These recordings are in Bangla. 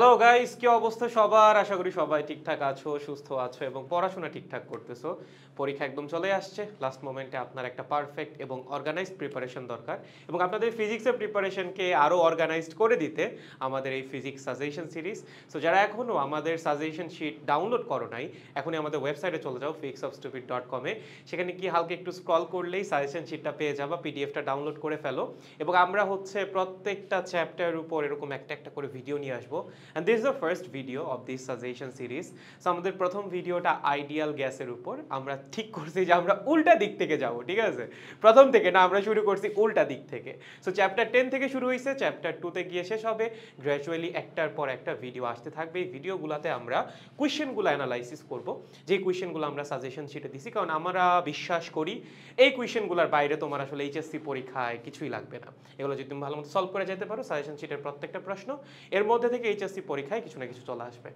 হ্যালো গাইস, কি অবস্থা সবার? আশা করি সবাই ঠিকঠাক আছো, সুস্থ আছো এবং পড়াশোনা ঠিকঠাক করতেছো। পরীক্ষা একদম চলে আসছে। লাস্ট মোমেন্টে আপনার একটা পারফেক্ট এবং অর্গানাইজড প্রিপারেশন দরকার এবং আপনাদের ফিজিক্সের প্রিপারেশনকে আরও অর্গানাইজড করে দিতে আমাদের এই ফিজিক্স সাজেশন সিরিজ। সো যারা এখনও আমাদের সাজেশন শিট ডাউনলোড করো নাই, এখনই আমাদের ওয়েবসাইটে চলে যাও fixofstupid.com এ। সেখানে কি হালকা একটু স্ক্রল করলেই সাজেশন শিটটা পেয়ে যাবা, পিডিএফটা ডাউনলোড করে ফেলো এবং আমরা হচ্ছে প্রত্যেকটা চ্যাপ্টারের উপর এরকম একটা একটা করে ভিডিও নিয়ে আসবো। And this is the first video of this suggestion series. So আমাদের প্রথম ভিডিওটা আইডিয়াল গ্যাসের উপর। আমরা ঠিক করছি যে আমরা উল্টা দিক থেকে যাব, ঠিক আছে? প্রথম থেকে না, আমরা শুরু করছি উল্টা দিক থেকে। সো চ্যাপ্টার 10 থেকে শুরু হয়েছে, চ্যাপ্টার 2 তে গিয়ে শেষ হবে। গ্র্যাজুয়ালি একটার পর একটা ভিডিও আসতে থাকবে। এই ভিডিওগুলোতে আমরা কোয়েশ্চেনগুলো অ্যানালাইসিস করব, যে কোয়েশ্চেনগুলো আমরা সাজেশন শিটে দিছি, কারণ আমরা বিশ্বাস করি এই কোয়েশ্চেনগুলোর বাইরে তোমার আসলে এইচএসসি পরীক্ষায় কিছুই লাগবে না। এগুলো যদি তুমি ভালো মতো সলভ করে যেতে পারো, সাজেশন শিটের প্রত্যেকটা প্রশ্ন এর মধ্যে থেকে এইচএসসি পরীক্ষায় কিছু না কিছু চলে আসবে।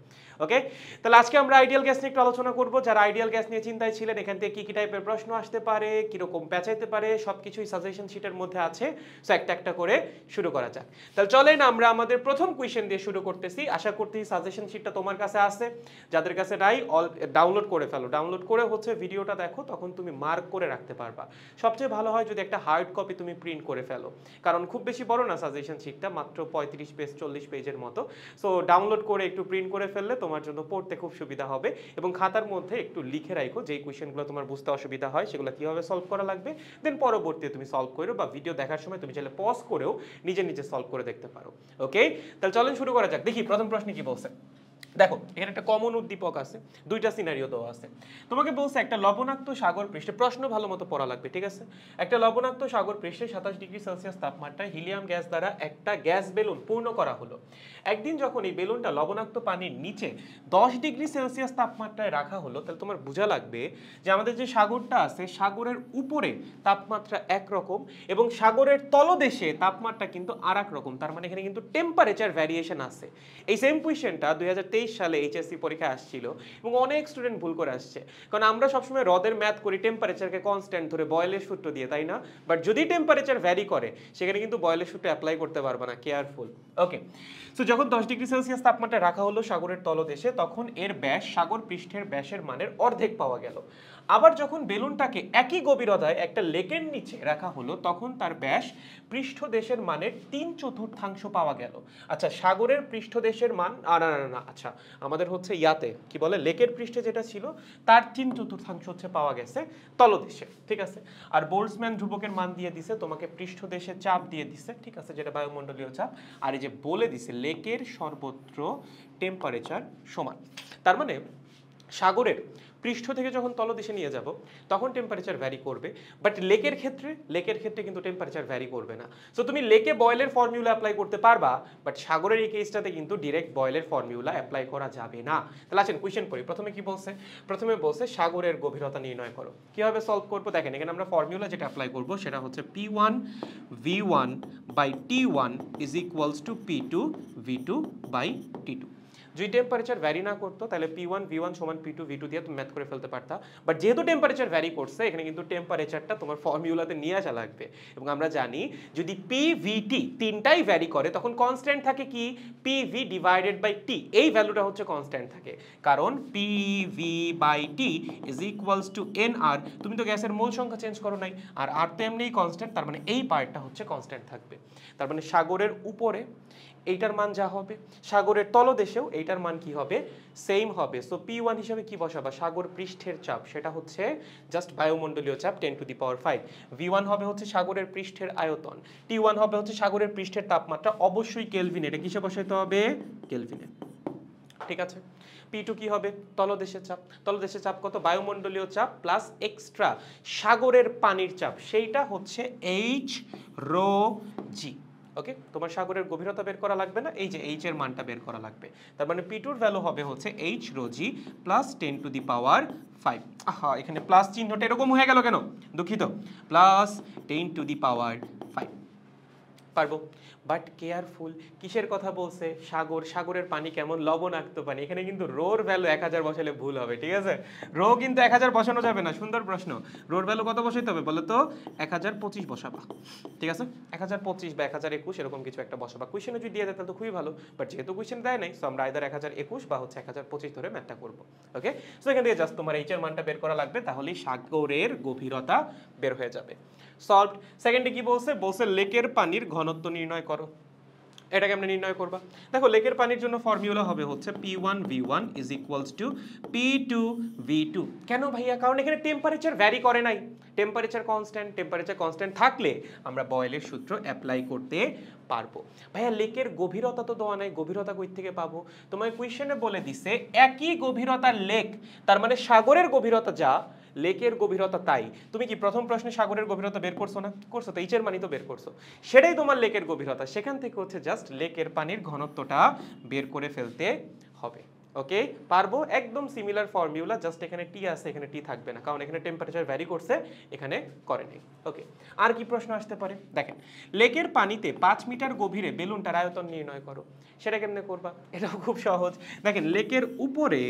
ওকে, তাহলে আজকে আমরা আইডিয়াল গ্যাস নিয়ে একটু আলোচনা করব। যারা আইডিয়াল গ্যাস নিয়ে চিন্তায় ছিলেন এখান থেকে কি কি টাইপের প্রশ্ন আসতে পারে, কিরকম পেঁচাইতে পারে, সবকিছুই সাজেশন শিটের মধ্যে আছে। সো একটা একটা করে শুরু করা যাক। তাহলে চলেন আমরা আমাদের প্রথম কোয়েশ্চেন দিয়ে শুরু করতেছি। আশা করতেছি সাজেশন শিটটা তোমার কাছে আছে, যাদের কাছে নাই ডাউনলোড করে ফেলো। ডাউনলোড করে হচ্ছে ভিডিওটা দেখো, তখন তুমি মার্ক করে রাখতে পারবা। সবচেয়ে ভালো হয় যদি একটা হার্ড কপি তুমি প্রিন্ট করে ফেলো, কারণ খুব বেশি বড় না সাজেশন শিটটা, মাত্র 35 পেজ 40 পেজের মতো। সো ডাউনলোড করে একটু প্রিন্ট করে ফেললে তোমার জন্য পড়তে খুব সুবিধা হবে এবং খাতার মধ্যে একটু লিখে রাখো যেই কোয়েশ্চেনগুলো তোমার বুঝতে অসুবিধা হয় সেগুলো কীভাবে সলভ করা লাগবে। দেন পরবর্তীতে তুমি সলভ করো বা ভিডিও দেখার সময় তুমি চাইলে পজ করেও নিজে নিজে সলভ করে দেখতে পারো। ওকে, তাহলে চলেন শুরু করা যাক। দেখি প্রথম প্রশ্নে কি বলছে। দেখো এখানে একটা কমন উদ্দীপক আছে, দুইটা সিনারিও দেওয়া আছে। তোমাকে বলছে একটা লবণাক্ত সাগর পৃষ্ঠে, প্রশ্ন ভালো মতো পড়া লাগবে, ঠিক আছে? একটা লবণাক্ত সাগর পৃষ্ঠে 27 ডিগ্রি সেলসিয়াস তাপমাত্রায় হিলিয়াম গ্যাস দ্বারা একটা গ্যাস বেলুন পূর্ণ করা হলো। একদিন যখন এই বেলুনটা লবণাক্ত পানির নিচে 10 ডিগ্রি সেলসিয়াস তাপমাত্রায় রাখা হলো, তাহলে তোমার বোঝা লাগবে যে আমাদের যে সাগরটা আছে, সাগরের উপরে তাপমাত্রা একরকম এবং সাগরের তলদেশে তাপমাত্রা কিন্তু আর এক রকম। তার মানে এখানে কিন্তু টেম্পারেচার ভ্যারিয়েশন আছে। এই সেম কোয়েশ্চেনটা 2023 সালে এইচএসসি পরীক্ষায় আসছিল এবং অনেক স্টুডেন্ট ভুল করে আসছে, কারণ আমরা সবসময় হ্রদের ম্যাথ করি টেম্পারেচারকে কনস্ট্যান্ট ধরে বয়েলের সূত্র দিয়ে, তাই না? বাট যদি টেম্পারেচার ভ্যারি করে সেখানে কিন্তু বয়েলের সূত্র অ্যাপ্লাই করতে পারবে না, কেয়ারফুল। ওকে, সো যখন 10 ডিগ্রি সেলসিয়াস তাপমাত্রা রাখা হলো সাগরের তলদেশে, তখন এর ব্যাস সাগর পৃষ্ঠের ব্যাসের মানের অর্ধেক পাওয়া গেল। আবার যখন বেলুনটাকে একই গভীরতায় একটা লেকের নিচে রাখা হলো, তখন তার ব্যাস পৃষ্ঠদেশের মানের 3/4 পাওয়া গেল। আচ্ছা, সাগরের পৃষ্ঠদেশের মান না, আচ্ছা আমাদের হচ্ছে ইয়াতে কি বলে, লেকের পৃষ্ঠে যেটা ছিল তার 3/4 হচ্ছে পাওয়া গেছে তলদেশে, ঠিক আছে? আর বোল্টজম্যান ধ্রুবকের মান দিয়ে দিছে তোমাকে, পৃষ্ঠদেশে চাপ দিয়ে দিছে, ঠিক আছে, যেটা বায়ুমণ্ডলীয় চাপ। আর এই যে বলে দিছে লেকের সর্বত্র টেম্পারেচার সমান। তার মানে সাগরের পৃষ্ঠ থেকে যখন তলদেশে নিয়ে যাব তখন টেম্পারেচার ভ্যারি করবে, বাট লেকের ক্ষেত্রে কিন্তু টেম্পারেচার ভ্যারি করবে না। সো তুমি লেকে বয়েলের ফর্মুলা অ্যাপ্লাই করতে পারবা, বাট সাগরের এই কেসটাতে কিন্তু ডিরেক্ট বয়েলের ফর্মুলা অ্যাপ্লাই করা যাবে না। তাহলে আসেন কোয়েশ্চেন পড়ি। প্রথমে কি বলছে? প্রথমে বলছে সাগরের গভীরতা নির্ণয় করো। কিভাবে সলভ করবো দেখেন, এখানে আমরা ফর্মুলা যেটা অ্যাপ্লাই করবো সেটা হচ্ছে P1 V1 by T1 is equals to P2 V2 by T2। যদি টেম্পারেচার ভ্যারি না করতো তাহলে P1 V1 সমান P2 V2 দিয়ে তুমি ম্যাথ করে ফেলতে পারতা, বাট যেহেতু টেম্পারেচার ভ্যারি করছে এখানে কিন্তু টেম্পারেচারটা তোমার ফর্মুলাতে নিয়ে আসা লাগবে। এবং আমরা জানি যদি PVT তিনটাই ভ্যারি করে তখন কনস্ট্যান্ট থাকে কি, PV ডিভাইডেড বাই T, এই ভ্যালুটা হচ্ছে কনস্ট্যান্ট থাকে, কারণ PV by T is equals to NR। তুমি তো গ্যাসের মোল সংখ্যা চেঞ্জ করো নাই, আর আর তো এমনিই কনস্ট্যান্ট, তার মানে এই পার্টটা হচ্ছে কনস্ট্যান্ট থাকবে। তার মানে সাগরের উপরে এইটার মান যা হবে, সাগরের তলদেশেও এইটার মান কি হবে, সেম হবে। সো P1 হিসাবে কি বসাবা, সাগর পৃষ্ঠের চাপ, সেটা হচ্ছে জাস্ট বায়ুমণ্ডলীয় চাপ 10⁵। V1 হবে হচ্ছে সাগরের পৃষ্ঠের আয়তন, T1 হবে হচ্ছে সাগরের পৃষ্ঠের তাপমাত্রা, অবশ্যই কেলভিনে, এটা কিসে বসাইতে হবে, কেলভিনে, ঠিক আছে? P2 কি হবে, তলদেশের চাপ। তলদেশের চাপ কত, বায়ুমণ্ডলীয় চাপ প্লাস এক্সট্রা সাগরের পানির চাপ, সেইটা হচ্ছে H⁻G। ওকে, তোমার সাগরের গভীরতা বের করা লাগবে না, এই যে H এর মানটা বের করা লাগবে। তার মানে P2 এর ভ্যালু হবে হচ্ছে H⁻G প্লাস 10⁵। আহা, এখানে প্লাস চিহ্নটা এরকম হয়ে গেল কেন, দুঃখিত, প্লাস 10⁵। পারবো। বাট কেয়ারফুল, কিসের কথা বলছে? সাগর, সাগরের পানি কেমন? লবণাক্ত পানি। এখানে কিন্তু রোর ভ্যালু 1000 বসালে ভুল হবে, ঠিক আছে? রো কিন্তু 1000 বসানো যাবে না। সুন্দর প্রশ্ন। রোর ভ্যালু কত বসাইতে হবে বলো তো? 1025 বসাবা, ঠিক আছে? 1025 বা 1021 এরকম কিছু একটা বসাবা। কোয়েশ্চেনে যদি দিয়ে দেয় তাহলে তো খুবই ভালো, বাট যেহেতু কোয়েশ্চেন দেয় নাই, সো আমরা আইদার 1021 বা হচ্ছে 1025 ধরে ম্যাথটা করব। ওকে, সো এখান থেকে জাস্ট তোমার এইচ এর মানটা বের করা লাগবে, তাহলেই সাগরের গভীরতা বের হয়ে যাবে। সলভড। সেকেন্ডে কি বলছে? বলছে লেকের পানির ঘনত্ব নির্ণয় করো। এটা কেমনে নির্ণয় করবা? দেখো, লেকের পানির জন্য ফর্মুলা হবে হচ্ছে P1V1 is equals to P2V2। কেন ভাইয়া? কারণ এখানে টেম্পারেচার ভ্যারি করে নাই, টেম্পারেচার কনস্ট্যান্ট। টেম্পারেচার কনস্ট্যান্ট থাকলে আমরা বয়েলের সূত্র অ্যাপ্লাই করতে পারবো। ভাইয়া লেকের গভীরতা তো দেওয়া নাই, গভীরতা কই থেকে পাবো? তোমার কোয়েশ্চেনে বলে দিছে একই গভীরতার লেক, তার মানে সাগরের গভীরতা যা, লেকের গভীরতা তাই। তুমি কি প্রথম প্রশ্নে সাগরের গভীরতা বের করছো না? করছো তো, এইচের মানই তো বের করছো, সেটাই তোমার লেকের গভীরতা। সেখান থেকে হচ্ছে জাস্ট লেকের পানির ঘনত্বটা বের করে ফেলতে হবে। ওকে, পারবো। একদম সিমিলার ফর্মুলা, জাস্ট এখানে টি আছে, এখানে টি থাকবে না, কারণ এখানে টেম্পারেচার ভ্যারি করছে, এখানে করেনি। ওকে, আর কি প্রশ্ন আসতে পারে? দেখেন, লেকের পানিতে 5 মিটার গভীরে বেলুনটার আয়তন নির্ণয় করো। সেটা কেমনে করবা? এটাও খুব সহজ। দেখেন, লেকের উপরে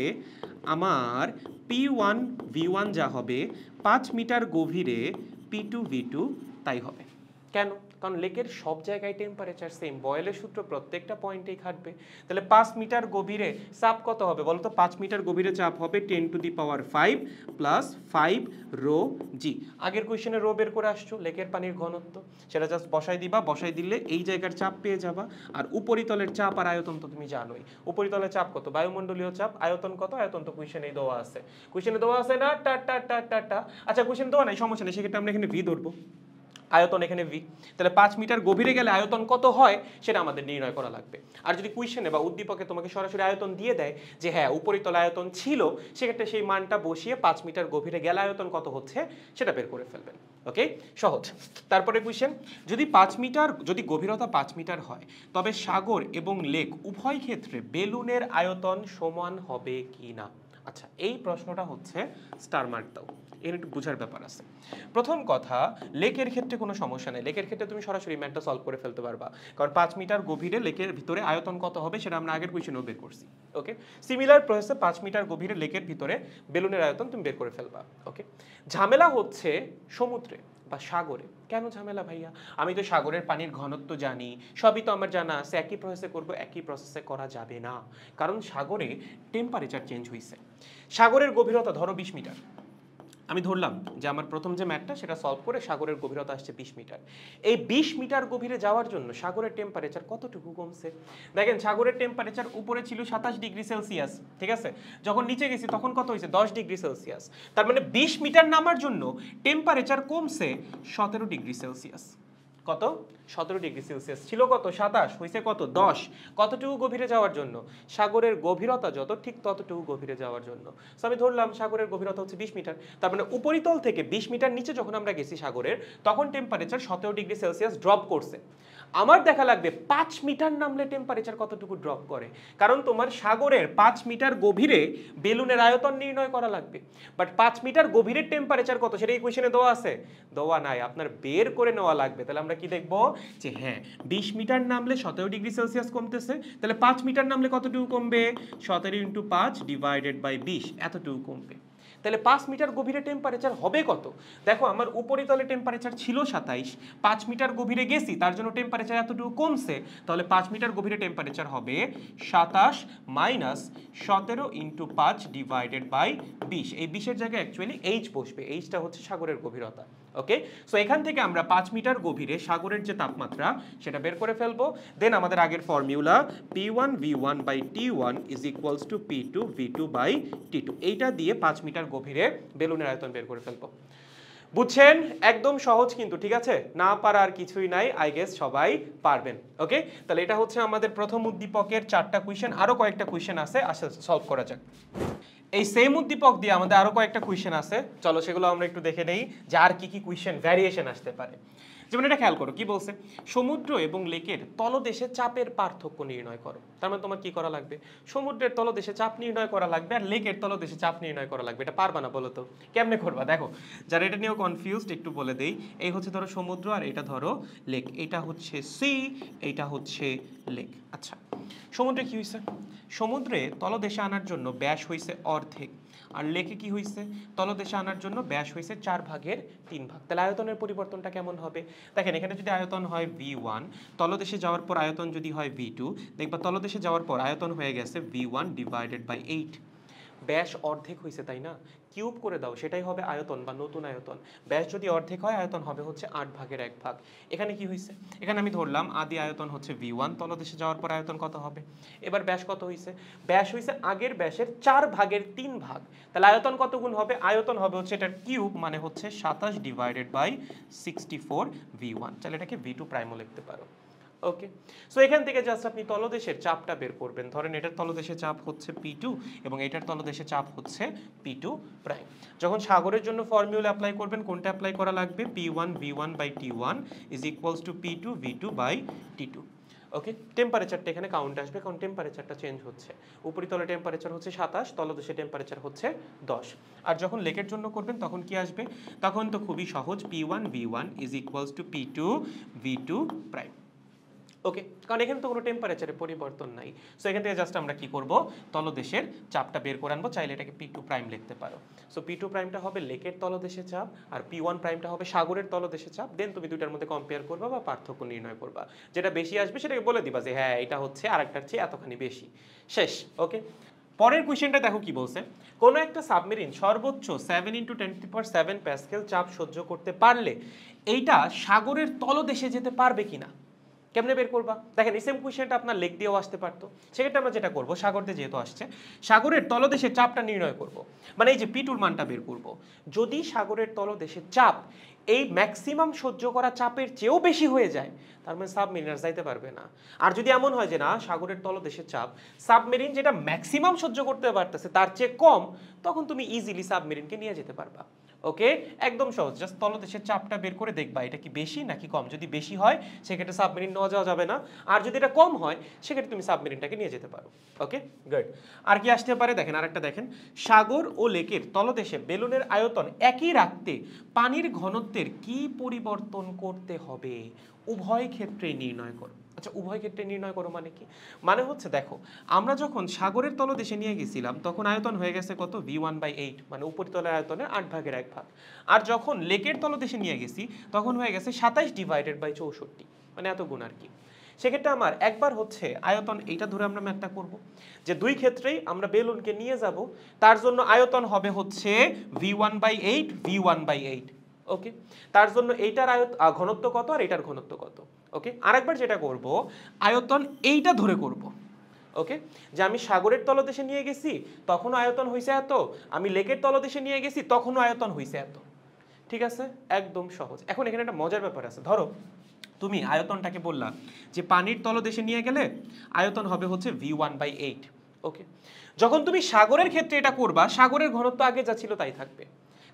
আমার P1V1 যা হবে, 5 মিটার গভীরে P2V2 তাই হবে। কেন? কারণ লেকের সব জায়গায় টেম্পারেচার সেম, বয়েলের সূত্র প্রত্যেকটা পয়েন্টেই খাটবে। তাহলে 5 মিটার গভীরে চাপ কত হবে বলো তো? 5 মিটার গভীরে চাপ হবে 10⁵ প্লাস 5 রো জি। আগের কোয়েশ্চেনে রো বের করে আসছো, লেকের পানির ঘনত্ব, সেটা জাস্ট বসাই দিবা। বসাই দিলে এই জায়গার চাপ পেয়ে যাবা। আর উপরিতলের চাপ আর আয়তন তো তুমি জানোই। উপরিতলের চাপ কত? বায়ুমণ্ডলীয় চাপ। আয়তন কত? আয়তন তো কোয়েশ্চেনেই দেওয়া আছে। কোয়েশ্চেনে দেওয়া আছে না? টা। আচ্ছা, কোয়েশ্চেন দেওয়া নাই, সমস্যা নেই, সেক্ষেত্রে আমরা এখানে ভি ধরবো। আয়তন এখানে ভি। তাহলে 5 মিটার গভীরে গেলে আয়তন কত হয় সেটা আমাদের নির্ণয় করা লাগবে। আর যদি কোয়েশ্চেনে বা উদ্দীপকে তোমাকে সরাসরি আয়তন দিয়ে দেয় যে হ্যাঁ উপরিতল আয়তন ছিল, সেক্ষেত্রে সেই মানটা বসিয়ে 5 মিটার গভীরে গেলে আয়তন কত হচ্ছে সেটা বের করে ফেলবেন। ওকে, সহজ। তারপরে কোয়েশ্চেন, যদি গভীরতা 5 মিটার হয়, তবে সাগর এবং লেক উভয় ক্ষেত্রে বেলুনের আয়তন সমান হবে কি না? আচ্ছা, এই প্রশ্নটা হচ্ছে স্টার মার্ক দাও, এর একটু বোঝার ব্যাপার আছে। প্রথম কথা, লেকের ক্ষেত্রে কোনো সমস্যা নেই। লেকের ক্ষেত্রে তুমি সরাসরি ম্যাথটা সলভ করে ফেলতে পারবা, কারণ 5 মিটার গভীরে লেকের ভিতরে আয়তন কত হবে সেটা আমরা আগের কোয়েশ্চেনেও বের করছি। ওকে, সিমিলার প্রসেসে 5 মিটার গভীরে লেকের ভিতরে বেলুনের আয়তন তুমি বের করে ফেলবা। ওকে, ঝামেলা হচ্ছে সমুদ্রে বা সাগরে। কেন ঝামেলা ভাইয়া? আমি তো সাগরের পানির ঘনত্ব জানি, সবই তো আমার জানা আছে। একই প্রসেসে করব? একই প্রসেসে করা যাবে না, কারণ সাগরে টেম্পারেচার চেঞ্জ হয়েছে। সাগরের গভীরতা ধরো 20 মিটার। আমি ধরলাম যে আমার প্রথম যে ম্যাথটা সেটা সলভ করে সাগরের গভীরতা আসছে 20 মিটার। এই 20 মিটার গভীরে যাওয়ার জন্য সাগরের টেম্পারেচার কতটুকু কমছে? দেখেন, সাগরের টেম্পারেচার উপরে ছিল 27 ডিগ্রি সেলসিয়াস, ঠিক আছে? যখন নিচে গেছি তখন কত হয়েছে? 10 ডিগ্রি সেলসিয়াস। তার মানে 20 মিটার নামার জন্য টেম্পারেচার কমছে 17 ডিগ্রি সেলসিয়াস। কত? 17 ডিগ্রি সেলসিয়াস। ছিল কত? 27, হয়েছে কত? 10। কতটুকু গভীরে যাওয়ার জন্য? সাগরের গভীরতা যত, ঠিক ততটুকু গভীরে যাওয়ার জন্য। সো আমি ধরলাম সাগরের গভীরতা হচ্ছে 20 মিটার। তার মানে উপরিতল থেকে 20 মিটার নিচে যখন আমরা গেছি সাগরের, তখন টেম্পারেচার 17 ডিগ্রি সেলসিয়াস ড্রপ করছে। আমার দেখা লাগবে 5 মিটার নামলে টেম্পারেচার কতটুকু ড্রপ করে, কারণ তোমার সাগরের 5 মিটার গভীরে বেলুনের আয়তন নির্ণয় করা লাগবে। বাট 5 মিটার গভীরের টেম্পারেচার কত সেটা এই কোয়েশ্চেনে দেওয়া আছে? দেওয়া নাই, আপনার বের করে নেওয়া লাগবে। তাহলে আমরা কি দেখব যে হ্যাঁ 20 মিটার নামলে 17 ডিগ্রি সেলসিয়াস কমতেছে, তাহলে 5 মিটার নামলে কতটুকু কমবে? 17 × 5 ডিভাইডেড বাই 20, এতটুকু কমবে। তাহলে 5 মিটার গভীরে টেম্পারেচার হবে কত? দেখো, আমার উপরিতলে টেম্পারেচার ছিল 27, 5 মিটার গভীরে গেছি, তার জন্য টেম্পারেচার এতটুকু কমছে। তাহলে 5 মিটার গভীরে টেম্পারেচার হবে 27 মাইনাস 17 × 5 ডিভাইডেড বাই 20। এই 20 এর জায়গায় অ্যাকচুয়ালি এইচ বসবে, এইচটা হচ্ছে সাগরের গভীরতা। ওকে, সো এখান থেকে আমরা 5 মিটার গভীরে সাগরের যে তাপমাত্রা সেটা বের করে ফেলবো। দেন আমাদের আগের formula P1V1 by T1 is equals to P2V2 by T2, এইটা দিয়ে 5 মিটার গভীরে বেলুনের আয়তন বের করে ফেলবো। বুঝছেন? একদম সহজ কিন্তু, ঠিক আছে? না পারার কিছুই নাই, আই গেস সবাই পারবেন। ওকে, তাহলে এটা হচ্ছে আমাদের প্রথম উদ্দীপকের 4টা কোয়েশ্চেন। আরো কয়েকটা কোয়েশ্চেন আছে, আসলে সলভ করা যাক। এই সেম উদ্দীপক দিয়ে আমাদের আরো কয়েকটা কোয়েশ্চেন আছে, চলো সেগুলো আমরা একটু দেখে নেই যে আর কি কি কোয়েশ্চেন ভ্যারিয়েশন আসতে পারে। যেমন এটা খেয়াল করো কি বলছে, সমুদ্র এবং লেকের তলদেশে চাপের পার্থক্য নির্ণয় করো। তার মানে তোমার কি করা লাগবে, সমুদ্রের তলদেশে চাপ নির্ণয় করা লাগবে আর লেকের তলদেশে চাপ নির্ণয় করা লাগবে। এটা পারবা না বলো তো, কেমনে করবা? দেখো যারা এটা নিয়েও কনফিউজড একটু বলে দেই, এই হচ্ছে ধরো সমুদ্র আর এটা ধরো লেক, এটা হচ্ছে সি, এইটা হচ্ছে লেক। আচ্ছা সমুদ্রে কি হয়েছে, সমুদ্রে তলদেশে আনার জন্য ব্যাস হয়েছে অর্ধেক, আর লেকে কি হয়েছে, তলদেশে আনার জন্য ব্যাস হয়েছে 4/3 তাহলে আয়তনের পরিবর্তনটা কেমন হবে? দেখেন এখানে যদি আয়তন হয় v1, তলদেশে যাওয়ার পর আয়তন যদি হয় v2, দেখবা তলদেশে যাওয়ার পর আয়তন হয়ে গেছে v1/8। ব্যাস অর্ধেক হয়েছে তাই না, কিউব করে দাও সেটাই হবে আয়তন বা নতুন আয়তন। ব্যাস যদি অর্ধেক হয় আয়তন হবে হচ্ছে 8/1। এখানে কি হয়েছে, এখানে আমি ধরলাম আদি আয়তন হচ্ছে v1, তলদেশে যাওয়ার পর আয়তন কত হবে, এবার ব্যাস কত হয়েছে, ব্যাস হয়েছে আগের ব্যাসের 4/3। তাহলে আয়তন কত গুণ হবে, আয়তন হবে হচ্ছে এটার কিউব মানে হচ্ছে 27/64 v1। তাহলে এটাকে v2 প্রাইমও লিখতে পারো। ওকে, সো এখান থেকে জাস্ট আপনি তলদেশের চাপটা বের করবেন। ধরেন এটার তলদেশে চাপ হচ্ছে P2 এবং এটার তলদেশে চাপ হচ্ছে P2 প্রাইম। যখন সাগরের জন্য ফর্মুলা অ্যাপ্লাই করবেন কোনটা অ্যাপ্লাই করা লাগবে, P1 V1/T1 is equals to P2 V2/T2। ওকে, টেম্পারেচারটা এখানে কাউন্ট আসবে কারণ টেম্পারেচারটা চেঞ্জ হচ্ছে। উপরিতলে টেম্পারেচার হচ্ছে 27, তলদেশে টেম্পারেচার হচ্ছে 10। আর যখন লেকের জন্য করবেন তখন কি আসবে, তখন তো খুবই সহজ, P1 V1 is equals to P2 V2 prime. Okay, কারণ এখানে তো কোনো টেম্পারেচারে পরিবর্তন নাই। সো এখান থেকে জাস্ট আমরা কি করব, তলদেশের চাপটা বের করে আনবো, চাইলে এটাকে P2 প্রাইম লিখতে পারো। সো P2 প্রাইমটা হবে লেকের তলদেশে চাপ আর P1 প্রাইমটা হবে সাগরের তলদেশে চাপ। দেন তুমি দুইটার মধ্যে কম্পেয়ার করবা বা পার্থক্য নির্ণয় করবা, যেটা বেশি আসবে সেটাকে বলে দিবা যে হ্যাঁ এটা হচ্ছে আরেকটার চেয়ে এতখানি বেশি। শেষ। ওকে, পরের কোয়েশ্চেনটা দেখো কি বলছে, কোনো একটা সাবমেরিন সর্বোচ্চ 7 × 10⁷ প্যাসকেল চাপ সহ্য করতে পারলে এইটা সাগরের তলদেশে যেতে পারবে কিনা। কেমনে বের করবা, দেখেন এই সেম কোয়েশ্চেনটা আপনার লেক দিয়েও আসতে পারতো। সেক্ষেত্রে আমরা যেটা করবো, সাগরতে যেহেতু আসছে সাগরের তলদেশে চাপটা নির্ণয় করব। মানে এই যে P2 মানটা বের করব। যদি সাগরের তলদেশে চাপ এই ম্যাক্সিমাম সহ্য করা চাপের চেয়েও বেশি হয়ে যায়, তার মানে সাবমেরিন আর যাইতে পারবে না। আর যদি এমন হয় যে না সাগরের তলদেশে চাপ সাবমেরিন যেটা ম্যাক্সিমাম সহ্য করতে পারতেছে তার চেয়ে কম, তখন তুমি ইজিলি সাবমেরিনকে নিয়ে যেতে পারবা। ওকে, একদম সহজ, জাস্ট তলদেশের চাপটা বের করে দেখবা এটা কি বেশি নাকি কম। যদি বেশি হয় সেক্ষেত্রে সাবমেরিন নেওয়া যাওয়া যাবে না, আর যদি এটা কম হয় সেক্ষেত্রে তুমি সাবমেরিনটাকে নিয়ে যেতে পারো। Okay good. আর কি আসতে পারে দেখেন, আরেকটা দেখেন, সাগর ও লেকের তলদেশে বেলুনের আয়তন একই রাখতে পানির ঘনত্বের কি পরিবর্তন করতে হবে, উভয় ক্ষেত্রে নির্ণয় করো। আচ্ছা উভয় ক্ষেত্রে নির্ণয় করো মানে কি, মানে হচ্ছে দেখো আমরা যখন সাগরের তলদেশে নিয়ে গেছিলাম তখন আয়তন হয়ে গেছে কত, v1/8, মানে উপরিতলের আয়তনের 8/1। আর যখন লেকের তলদেশে নিয়ে গেছি তখন হয়ে গেছে 27/64, মানে এত গুণ আর কি। সেক্ষেত্রে আমার একবার হচ্ছে আয়তন এইটা ধরে আমরা ম্যাথটা করব যে দুই ক্ষেত্রেই আমরা বেলুনকে নিয়ে যাব, তার জন্য আয়তন হবে হচ্ছে v1/8 v1/8। ওকে, তার জন্য এইটার ঘনত্ব কত আর এটার ঘনত্ব কত। ওকে, আরেকবার যেটা করব আয়তন এইটা ধরে করব। ওকে, যে আমি সাগরের তলদেশে নিয়ে গেছি তখনও আয়তন হইছে এত, আমি লেকের তলদেশে নিয়ে গেছি তখনও আয়তন হইছে এত। ঠিক আছে, একদম সহজ। এখন এখানে একটা মজার ব্যাপার আছে, ধরো তুমি আয়তনটাকে বললা যে পানির তলদেশে নিয়ে গেলে আয়তন হবে হচ্ছে v1/8। ওকে, যখন তুমি সাগরের ক্ষেত্রে এটা করবা সাগরের ঘনত্ব আগে যা ছিল তাই থাকবে,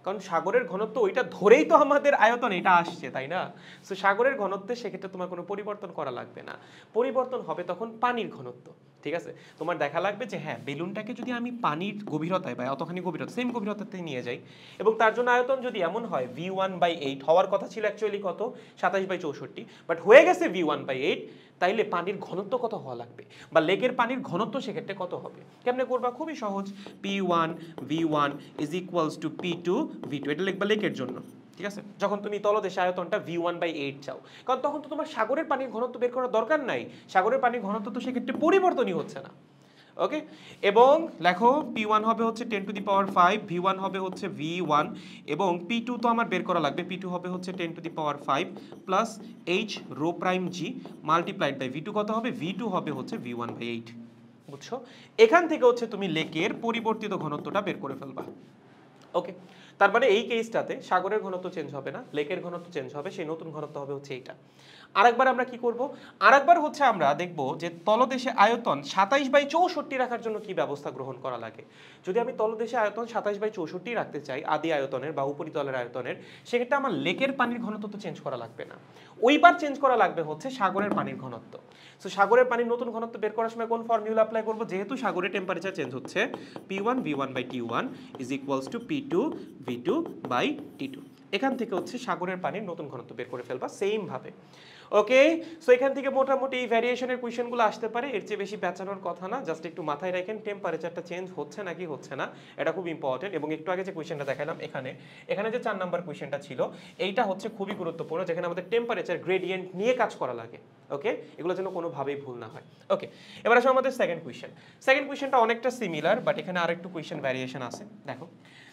কারণ সাগরের ঘনত্ব ওইটা ধরেই তো আমাদের আয়তন এটা আসছে তাই না। সো সাগরের ঘনত্বে সেক্ষেত্রে তোমার কোনো পরিবর্তন করা লাগবে না, পরিবর্তন হবে তখন পানির ঘনত্ব। ঠিক আছে, তোমার দেখা লাগবে যে হ্যাঁ বেলুনটাকে যদি আমি পানির গভীরতায় বা অতখানি গভীরতা সেম গভীরতাতে নিয়ে যাই এবং তার জন্য আয়তন যদি এমন হয় v1/8 হওয়ার কথা ছিল অ্যাকচুয়ালি কত 27/64, বাট হয়ে গেছে v1/8, তাইলে পানির ঘনত্ব কত হওয়া লাগবে বা লেকের পানির ঘনত্ব সেক্ষেত্রে কত হবে। কেমনে করবা, খুবই সহজ, P1 V1 is equals to P2 V2, এটা লিখবা লেকের জন্য। ঠিক আছে, যখন তুমি তলদেশে আয়তনটা v1/8 চাও, কারণ তখন তো তোমার সাগরের পানির ঘনত্ব বের করার দরকার নাই, সাগরের পানির ঘনত্ব তো সেক্ষেত্রে পরিবর্তনই হচ্ছে না। ওকে, এবং লেখো P1 হবে হচ্ছে 10⁵, V1 হবে হচ্ছে V1 এবং P2 তো আমার বের করা লাগবে, P2 হবে হচ্ছে 10⁵ plus H rho prime G multiplied by V2 কত হবে, V2 হবে হচ্ছে v1/8। বুঝছো, এখান থেকে হচ্ছে তুমি লেকের পরিবর্তিত ঘনত্বটা বের করে ফেলবা। ওকে, তার মানে এই কেসটাতে সাগরের ঘনত্ব চেঞ্জ হবে না, লেকের ঘনত্ব চেঞ্জ হবে, সেই নতুন ঘনত্ব হবে হচ্ছে এইটা। আরেকবার আমরা কি করব, আরেকবার হচ্ছে আমরা দেখব যে তলদেশে আয়তন 27/64 রাখার জন্য কি ব্যবস্থা গ্রহণ করা লাগে। যদি আমি তলদেশে আয়তন 27/64 রাখতে চাই আদি আয়তনের বা উপরিতলের আয়তনের, সেক্ষেত্রে আমার লেকের পানির ঘনত্ব তো চেঞ্জ করা লাগবে না, ওইবার চেঞ্জ করা লাগবে হচ্ছে সাগরের পানির ঘনত্ব। সো সাগরের পানির নতুন ঘনত্ব বের করার সময় কোন ফর্মুলা অ্যাপ্লাই করব, যেহেতু সাগরের টেম্পারেচার চেঞ্জ হচ্ছে, P1V1/T1 = P2V2/T2। এখান থেকে হচ্ছে সাগরের পানির নতুন ঘনত্ব বের করে ফেলবা সেম ভাবে। ওকে, সো এখান থেকে মোটামুটি এই ভ্যারিয়েশনের কোয়েশ্চেনগুলো আসতে পারে, এর চেয়ে বেশি পেঁচানোর কথা না, জাস্ট একটু মাথায় রাখেন টেম্পারেচারটা চেঞ্জ হচ্ছে নাকি হচ্ছে না, এটা খুব ইম্পর্টেন্ট। এবং একটু আগে যে কোয়েশ্চেনটা দেখালাম এখানে যে 4 নাম্বার কোয়েশ্চেনটা ছিল, এইটা হচ্ছে খুবই গুরুত্বপূর্ণ, যেখানে আমাদের টেম্পারেচার গ্রেডিয়েন্ট নিয়ে কাজ করা লাগে। ওকে, এগুলো যেন কোনোভাবেই ভুল না হয়। ওকে, এবার আসলে আমাদের সেকেন্ড কোয়েশ্চেনটা অনেকটা সিমিলার, বাট এখানে আরেকটু কোয়েশ্চেন ভ্যারিয়েশন আছে। দেখো,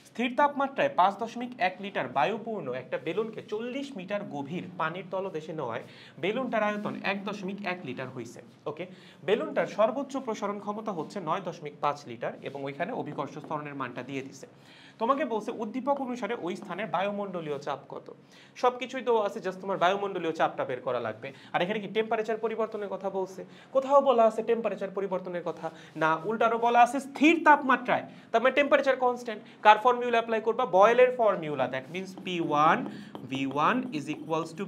স্থির তাপমাত্রায় 5.1 লিটার বায়ুপূর্ণ একটা বেলুনকে 40 মিটার গভীর পানির তলদেশে নেওয়ায় বেলুনটার আয়তন 1.1 লিটার হয়েছে। ওকে, বেলুনটার সর্বোচ্চ প্রসারণ ক্ষমতা হচ্ছে 9.5 লিটার এবং ওইখানে অভিকর্ষ ত্বরণের মানটা দিয়ে দিছে। তোমাকে বলছে উদ্দীপক অনুসারে ওই স্থানের বায়ুমণ্ডলীয় চাপ কত। সবকিছুই তো আছে, জাস্ট তোমার বায়ুমণ্ডলীয় চাপটা বের করা লাগবে। আর এখানে কি টেম্পারেচার পরিবর্তনের কথা বলছে? কোথাও বলা আছে টেম্পারেচার পরিবর্তনের কথা না, উল্টারও বলা আছে স্থির তাপমাত্রায়, তার মানে টেম্পারেচার কনস্ট্যান্ট। কার ফর্মুলা অ্যাপ্লাই করবা? বয়েলের formula, that means P1V1 =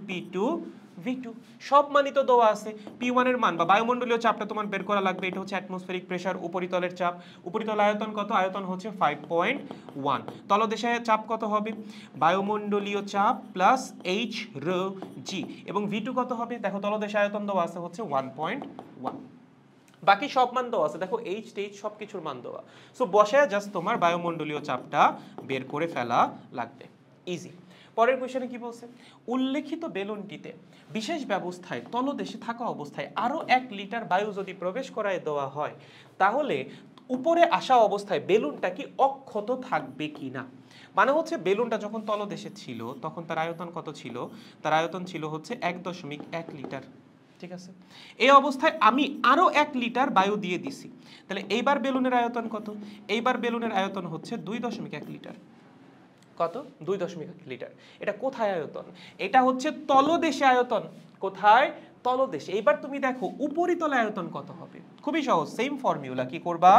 P2V2। সব মানই তো দেওয়া আছে। P1 এর মান বা বায়ুমণ্ডলীয় চাপটা তোমার বের করা লাগবে, এটা হচ্ছে অ্যাটমসফেরিক প্রেসার, উপরিতলের চাপ। উপরিতল আয়তন কত? আয়তন হচ্ছে 5.1। তলদেশে চাপ কত হবে? বায়ুমণ্ডলীয় চাপ প্লাস H ρg। এবং V2 কত হবে? দেখো তলদেশে আয়তন দেওয়া আছে হচ্ছে 1.1। বাকি সব মান দেওয়া আছে, দেখো এইচ টেইচ সব কিছুর মান দেওয়া। সো বসায় জাস্ট তোমার বায়ুমণ্ডলীয় চাপটা বের করে ফেলা লাগবে, ইজি। পরের কোশ্চেনে কি বলছে? উল্লেখিত বেলুনটিতে বিশেষ ব্যবস্থায় তলদেশে থাকা অবস্থায় আরো 1 লিটার বায়ু যদি প্রবেশ করায় দেওয়া হয়, তাহলে উপরে আসা অবস্থায় বেলুনটা কি অক্ষত থাকবে কিনা। মানে হচ্ছে বেলুনটা যখন তলদেশে ছিল তখন তার আয়তন কত ছিল? তার আয়তন ছিল হচ্ছে 1.1 লিটার। ঠিক আছে, এই অবস্থায় আমি আরো 1 লিটার বায়ু দিয়ে দিছি, তাহলে এইবার বেলুনের আয়তন কত? এইবার বেলুনের আয়তন হচ্ছে 2.1 লিটার। কত? 2.1 লিটার। এটা কোথায় আয়তন? এটা হচ্ছে তলদেশে আয়তন। কোথায়? তলদেশে। এইবার তুমি দেখো উপরিতলে আয়তন কত হবে? খুবই সহজ, সেম ফর্মুলা। কি করবা?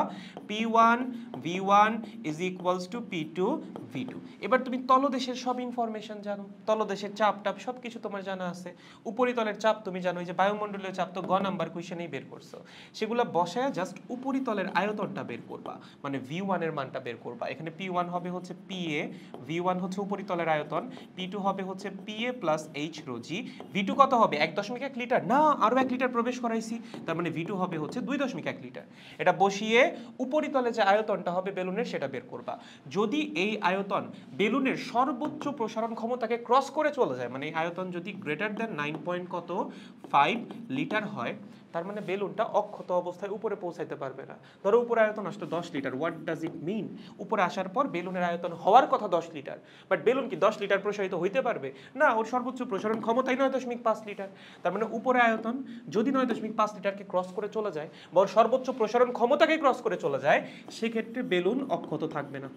P1V1 = P2V2। এবার তুমি তলদেশের সব ইনফরমেশন জানো, তলদেশের চাপ টাপ সবকিছু তোমার জানা আছে। উপরিতলের চাপ তুমি জানো, যে বায়ুমণ্ডলীয় চাপ তো গ নাম্বার কোশ্চেনেই বের করছো, সেগুলো বসায় জাস্ট উপরিতলের আয়তনটা বের করবা, মানে V1 এর মানটা বের করবা। এখানে P1 হবে হচ্ছে PA, V1 হচ্ছে উপরিতলের আয়তন, P2 হবে হচ্ছে PA plus H ρg, V2 কত হবে? 1.1 লিটার না, আরো 1 লিটার প্রবেশ করাইছি, তার মানে V2 হবে হচ্ছে 2.1 লিটার। এটা বসিয়ে উপরিতলে যে আয়তনটা হবে বেলুনের সেটা বের করবা। যদি এই আয়তন বেলুনের সর্বোচ্চ প্রসারণ ক্ষমতাকে ক্রস করে চলে যায়, মানে এই আয়তন যদি গ্রেটার দ্যান 9.5 লিটার হয়, তার মানে বেলুনটা অক্ষত অবস্থায় উপরে পৌঁছাইতে পারবে না। ধরো উপরে আয়তন আসতো 10 লিটার, হোয়াট ডাজ ইট মিন? উপরে আসার পর বেলুনের আয়তন হওয়ার কথা 10 লিটার, বাট বেলুন কি 10 লিটার প্রসারিত হইতে পারবে না? ওর সর্বোচ্চ প্রসারণ ক্ষমতাই 9.5 লিটার। তার মানে উপরে আয়তন যদি 9.5 লিটারকে ক্রস করে চলে যায় বা ওর সর্বোচ্চ প্রসারণ ক্ষমতাকে ক্রস করে চলে যায়, সেক্ষেত্রে বেলুন অক্ষত থাকবে না।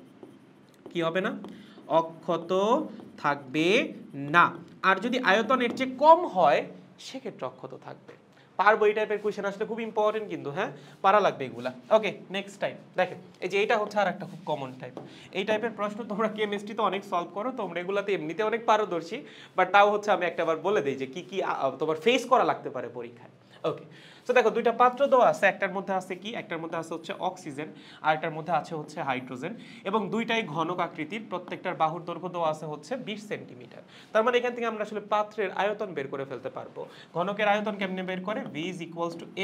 কি হবে না? অক্ষত থাকবে না। আর যদি আয়তন এর চেয়ে কম হয়, সেক্ষেত্রে অক্ষত থাকবে। পারবো, এই টাইপের কোয়েশ্চেন আসলে খুব ইম্পর্টেন্ট কিন্তু, হ্যাঁ পারা লাগবে এগুলা। ওকে, নেক্সট টাইম দেখেন, এই যে এইটা হচ্ছে আর একটা খুব কমন টাইপ। এই টাইপের প্রশ্ন তোমরা কেমিস্ট্রিতে অনেক সলভ করো, তোমরা এগুলাতে এমনিতে অনেক পারদর্শী, বাট তাও হচ্ছে আমি একটাবার বলে দিই যে কি কি তোমার ফেস করা লাগতে পারে পরীক্ষায়। ওকে, তো দেখো দুইটা পাত্র দেওয়া আছে, একটার মধ্যে আছে কি? একটার মধ্যে আছে হচ্ছে অক্সিজেন, আর একটার মধ্যে আছে হচ্ছে হাইড্রোজেন, এবং দুইটাই ঘনক আকৃতির, প্রত্যেকটার বাহুর দৈর্ঘ্য দেওয়া আছে হচ্ছে 20 সেন্টিমিটার। তার মানে এখান থেকে আমরা আসলে পাত্রের আয়তন বের করে ফেলতে পারবো। ঘনকের আয়তন কেমনে বের করে? V =